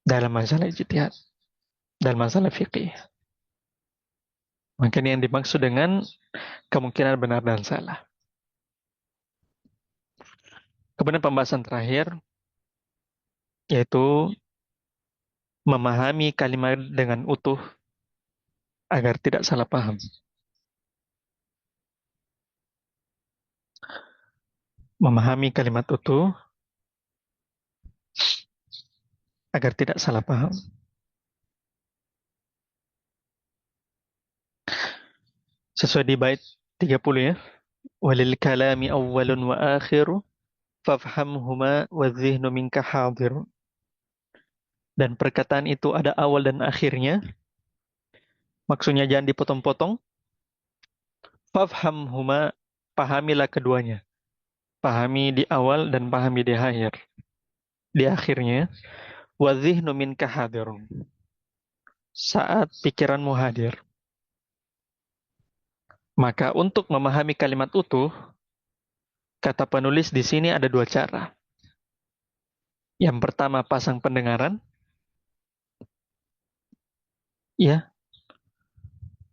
Speaker 1: Dalam masalah ijtihad. Dalam masalah fikih. Makanya yang dimaksud dengan kemungkinan benar dan salah. Kemudian pembahasan terakhir, yaitu memahami kalimat dengan utuh agar tidak salah paham. Memahami kalimat utuh agar tidak salah paham. Sesuai di bait 30 ya. Walil kalami awwalun wa akhiru fafhamhuma wa dhihnu minka hadir. Dan perkataan itu ada awal dan akhirnya. Maksudnya jangan dipotong-potong. Fafhamhuma, pahamilah keduanya. Pahami di awal dan pahami di akhir. Di akhirnya, wa dhihnu minka hadir. Saat pikiranmu hadir. Maka untuk memahami kalimat utuh, kata penulis di sini ada 2 cara. Yang pertama pasang pendengaran, ya.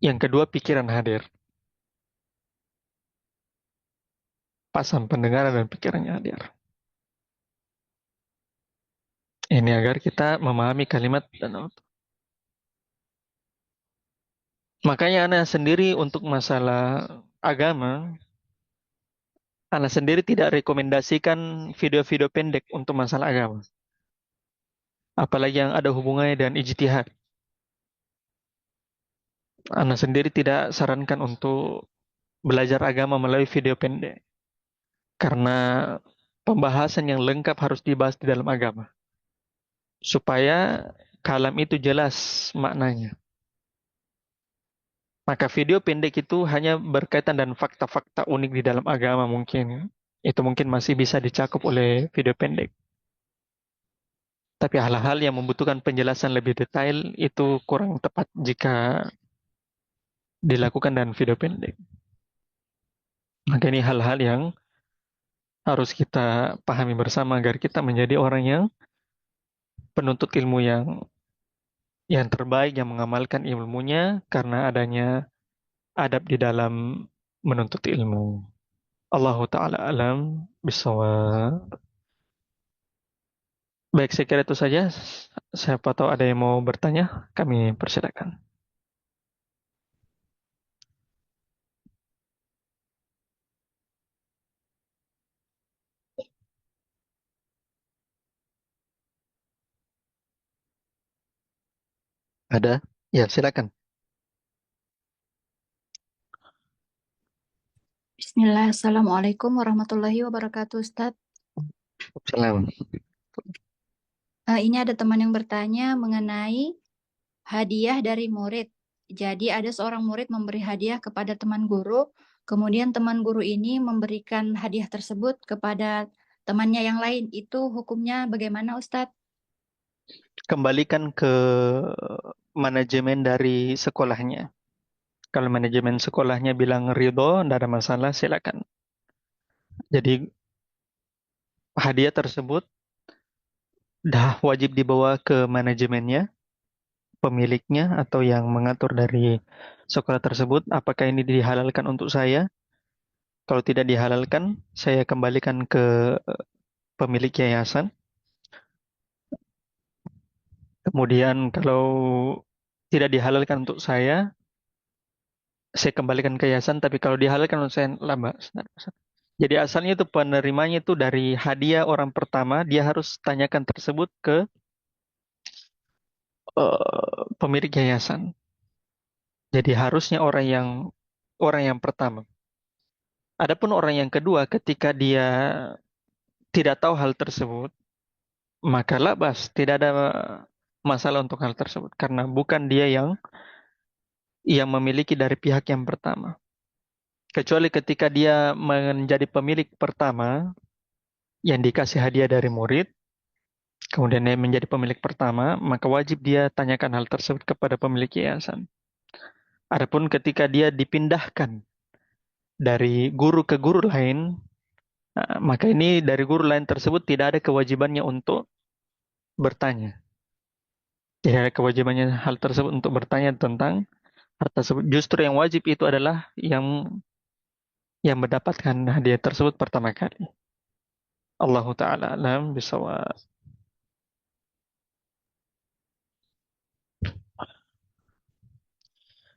Speaker 1: Yang kedua pikiran hadir. Pasang pendengaran dan pikirannya hadir. Ini agar kita memahami kalimat dan utuh. Makanya Ana sendiri untuk masalah agama, Ana sendiri tidak rekomendasikan video-video pendek untuk masalah agama. Apalagi yang ada hubungannya dengan ijtihad. Ana sendiri tidak sarankan untuk belajar agama melalui video pendek. Karena pembahasan yang lengkap harus dibahas di dalam agama. Supaya kalam itu jelas maknanya. Maka video pendek itu hanya berkaitan dan fakta-fakta unik di dalam agama mungkin. Itu mungkin masih bisa dicakup oleh video pendek. Tapi hal-hal yang membutuhkan penjelasan lebih detail itu kurang tepat jika dilakukan dengan video pendek. Maka ini hal-hal yang harus kita pahami bersama agar kita menjadi orang yang penuntut ilmu yang terbaik, yang mengamalkan ilmunya karena adanya adab di dalam menuntut ilmu. Allahu ta'ala alam bisawab. Baik, saya kira itu saja. Siapa tahu ada yang mau bertanya, kami persilakan. Ada? Ya, silakan.
Speaker 2: Bismillah, Assalamualaikum warahmatullahi wabarakatuh, Ustadz.
Speaker 1: Salam.
Speaker 2: Ini ada teman yang bertanya mengenai hadiah dari murid. Jadi ada seorang murid memberi hadiah kepada teman guru, kemudian teman guru ini memberikan hadiah tersebut kepada temannya yang lain. Itu hukumnya bagaimana, Ustadz?
Speaker 1: Kembalikan ke manajemen dari sekolahnya. Kalau manajemen sekolahnya bilang ridho, tidak ada masalah, silakan. Jadi hadiah tersebut dah wajib dibawa ke manajemennya, pemiliknya atau yang mengatur dari sekolah tersebut. Apakah ini dihalalkan untuk saya? Kalau tidak dihalalkan, saya kembalikan ke pemilik yayasan. Kemudian kalau tidak dihalalkan untuk saya kembalikan ke yayasan. Tapi kalau dihalalkan untuk saya, lama. Jadi asalnya itu penerimanya itu dari hadiah orang pertama, dia harus tanyakan tersebut ke pemilik yayasan. Jadi harusnya orang yang pertama. Adapun orang yang kedua, ketika dia tidak tahu hal tersebut, maka labas, tidak ada masalah untuk hal tersebut karena bukan dia yang memiliki dari pihak yang pertama. Kecuali ketika dia menjadi pemilik pertama yang dikasih hadiah dari murid, kemudian dia menjadi pemilik pertama, maka wajib dia tanyakan hal tersebut kepada pemilik yayasan. Adapun ketika dia dipindahkan dari guru ke guru lain, maka ini dari guru lain tersebut tidak ada kewajibannya untuk bertanya. Tidak ada kewajibannya hal tersebut untuk bertanya tentang hal tersebut. Justru yang wajib itu adalah yang mendapatkan hadiah tersebut pertama kali. Allahu ta'ala alam bisawab.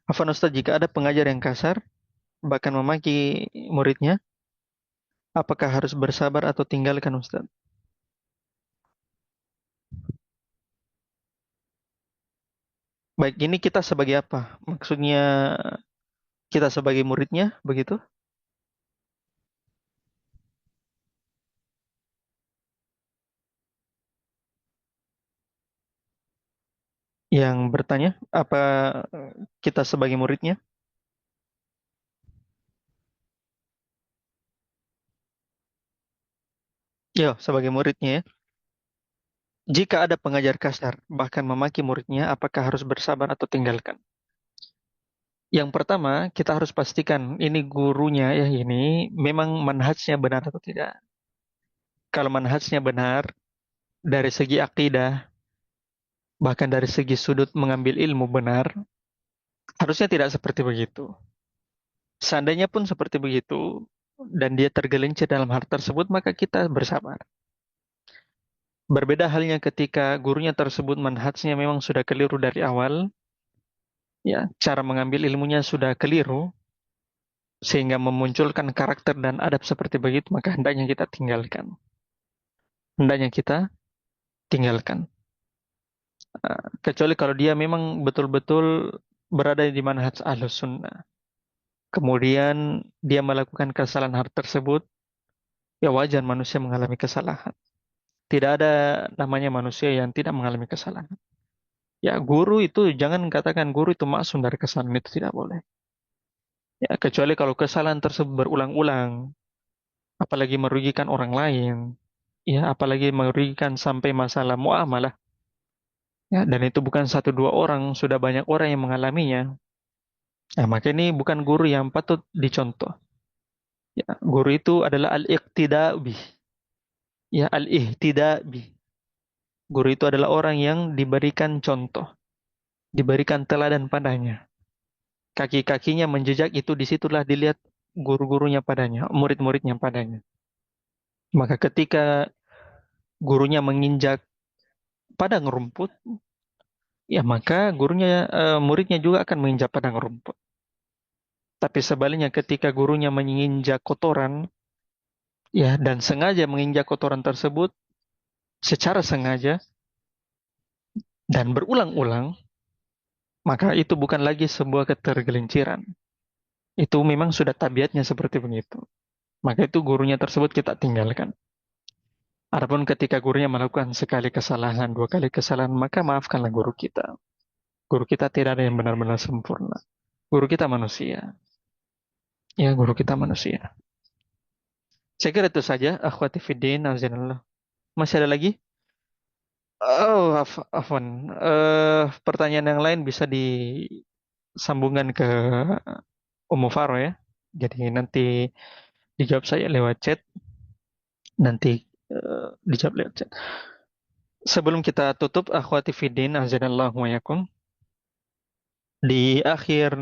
Speaker 1: Afan Ustaz, jika ada pengajar yang kasar, bahkan memaki muridnya, apakah harus bersabar atau tinggalkan Ustaz? Baik, ini kita sebagai apa? Maksudnya kita sebagai muridnya, begitu? Yang bertanya, apa kita sebagai muridnya? Ya, sebagai muridnya ya. Jika ada pengajar kasar, bahkan memaki muridnya, apakah harus bersabar atau tinggalkan? Yang pertama, kita harus pastikan ini gurunya ya ini memang manhajnya benar atau tidak. Kalau manhajnya benar, dari segi akidah, bahkan dari segi sudut mengambil ilmu benar, harusnya tidak seperti begitu. Seandainya pun seperti begitu, dan dia tergelincir dalam hal tersebut, maka kita bersabar. Berbeda halnya ketika gurunya tersebut manhajnya memang sudah keliru dari awal, ya, cara mengambil ilmunya sudah keliru, sehingga memunculkan karakter dan adab seperti begitu, maka hendaknya kita tinggalkan. Hendaknya kita tinggalkan. Kecuali kalau dia memang betul-betul berada di manhaj ahlus sunnah. Kemudian dia melakukan kesalahan hal tersebut, ya wajar manusia mengalami kesalahan. Tidak ada namanya manusia yang tidak mengalami kesalahan. Ya guru itu jangan katakan guru itu maksum dari kesalahan, itu tidak boleh. Ya kecuali kalau kesalahan tersebut berulang-ulang, apalagi merugikan orang lain, ya apalagi merugikan sampai masalah muamalah. Ya, dan itu bukan satu dua orang, sudah banyak orang yang mengalaminya. Nah, maka ini bukan guru yang patut dicontoh.
Speaker 3: Ya, guru itu adalah al-iqtida bih. Ya, al-ihtida bih. Guru itu adalah orang yang diberikan contoh, diberikan teladan padanya. Kaki-kakinya menjejak itu disitulah dilihat guru-gurunya padanya, murid-muridnya padanya. Maka ketika gurunya menginjak padang rumput, ya maka muridnya juga akan menginjak padang rumput. Tapi sebaliknya ketika gurunya menginjak kotoran, ya dan sengaja menginjak kotoran tersebut secara sengaja dan berulang-ulang, maka itu bukan lagi sebuah ketergelinciran. Itu memang sudah tabiatnya seperti begitu. Maka itu gurunya tersebut kita tinggalkan. Adapun ketika gurunya melakukan sekali kesalahan, dua kali kesalahan, maka maafkanlah guru kita. Guru kita tidak ada yang benar-benar sempurna. Guru kita manusia. Ya, guru kita manusia. Saya kira itu saja, akhwati fiddin, azanillah. Masih ada lagi? Oh, afwan. Pertanyaan yang lain bisa disambungkan ke Ummu Faro ya. Jadi nanti dijawab saya lewat chat. Nanti dijawab lewat chat. Sebelum kita tutup, akhwati fiddin, azanillah wa yakum. Di akhir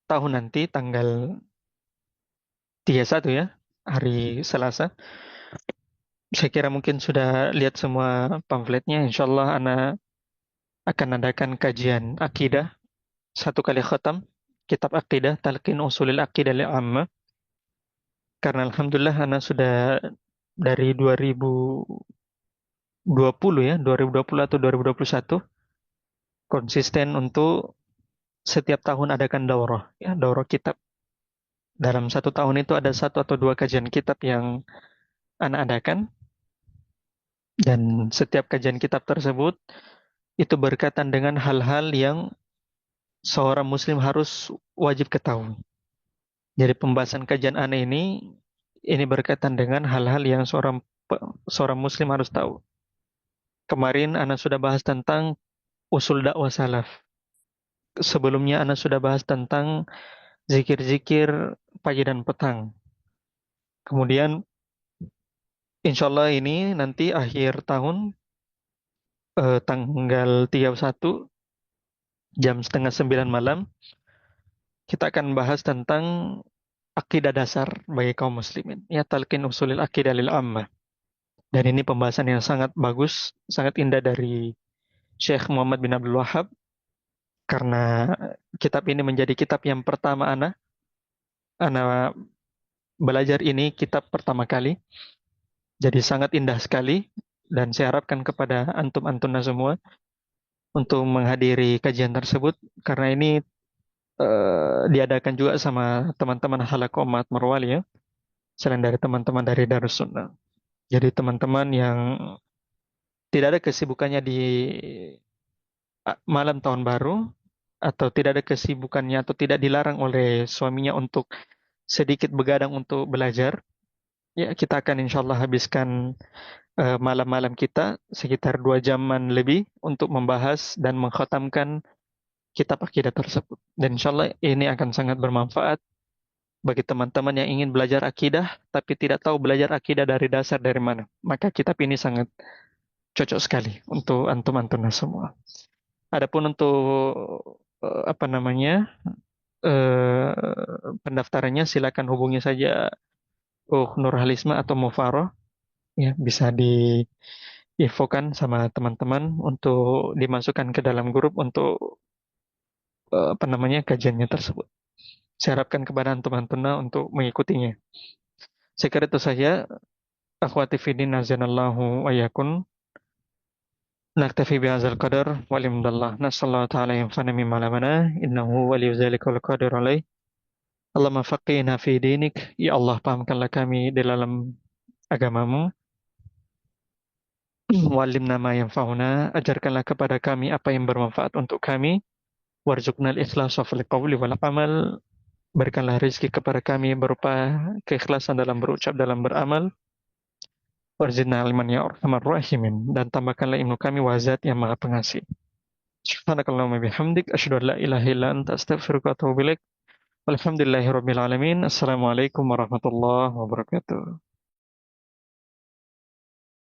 Speaker 3: tahun nanti, tanggal 31 ya, hari Selasa. Saya kira mungkin sudah lihat semua pamfletnya. Insya Allah Ana akan adakan kajian akidah satu kali khatam kitab akidah Talqin Usulil Aqidah Li'amma, karena alhamdulillah Ana sudah dari 2020 ya, 2020 atau 2021 konsisten untuk setiap tahun adakan daurah ya, daurah kitab. Dalam satu tahun itu ada satu atau dua kajian kitab yang Ana adakan, dan setiap kajian kitab tersebut itu berkaitan dengan hal-hal yang seorang muslim harus wajib ketahui. Jadi pembahasan kajian Ana ini berkaitan dengan hal-hal yang seorang muslim harus tahu. Kemarin Ana sudah bahas tentang usul dakwah salaf. Sebelumnya Ana sudah bahas tentang zikir-zikir pagi dan petang. Kemudian insya Allah ini nanti akhir tahun, tanggal 31 jam setengah 9 malam, kita akan bahas tentang akidah dasar bagi kaum muslimin. Ya, talqin usulil akidah lil ammah. Dan ini pembahasan yang sangat bagus, sangat indah dari Syekh Muhammad bin Abdul Wahab, karena kitab ini menjadi kitab yang pertama Ana belajar, ini kitab pertama kali. Jadi sangat indah sekali, dan saya harapkan kepada antum-antuna semua untuk menghadiri kajian tersebut, karena ini diadakan juga sama teman-teman Halaqah Umat Marwali ya, selain dari teman-teman dari Darus Sunnah. Jadi teman-teman yang tidak ada kesibukannya di malam tahun baru, atau tidak ada kesibukannya atau tidak dilarang oleh suaminya untuk sedikit begadang untuk belajar, ya kita akan insya Allah habiskan malam-malam kita sekitar 2 jaman lebih untuk membahas dan mengkhatamkan kitab akidah tersebut. Dan insya Allah ini akan sangat bermanfaat bagi teman-teman yang ingin belajar akidah tapi tidak tahu belajar akidah dari dasar dari mana. Maka kitab ini sangat cocok sekali untuk antum-antum semua. Adapun untuk apa namanya, eh, pendaftarannya silakan hubungi saja Nurhalisma atau Mufaroh, ya bisa diinfokan sama teman-teman untuk dimasukkan ke dalam grup untuk apa namanya, kajiannya tersebut. Saya harapkan kepada antum-antuna untuk mengikutinya. Saya kira itu saja, akhwati fiddin azanallahu wa yakun. Naktafi bihadzal qadar walimdallah. Nasallahu ta'ala yanfa'na mimma lamana innahu waliyyu dzalika wal qadir alaih. Allahumma faqihna fi dinik. Ya Allah, pahamkanlah kami di dalam agamamu. Walimna ma yanfa'una. Ajarkanlah kepada kami apa yang bermanfaat untuk kami. Warzuqnal ikhlasa fil qawli wal amal. Berikanlah rezeki kepada kami berupa keikhlasan dalam berucap, dalam beramal. Warzinna ilman ya arhamar rahimin. Dan tambahkanlah ilmu kami wazat yang maha pengasih. Subhanakallahumma bihamdik. Asyhadu an la ilaha illa anta astaghfiruka wa atubu ilaik. Alhamdulillahirabbil alamin. Assalamualaikum warahmatullahi wabarakatuh.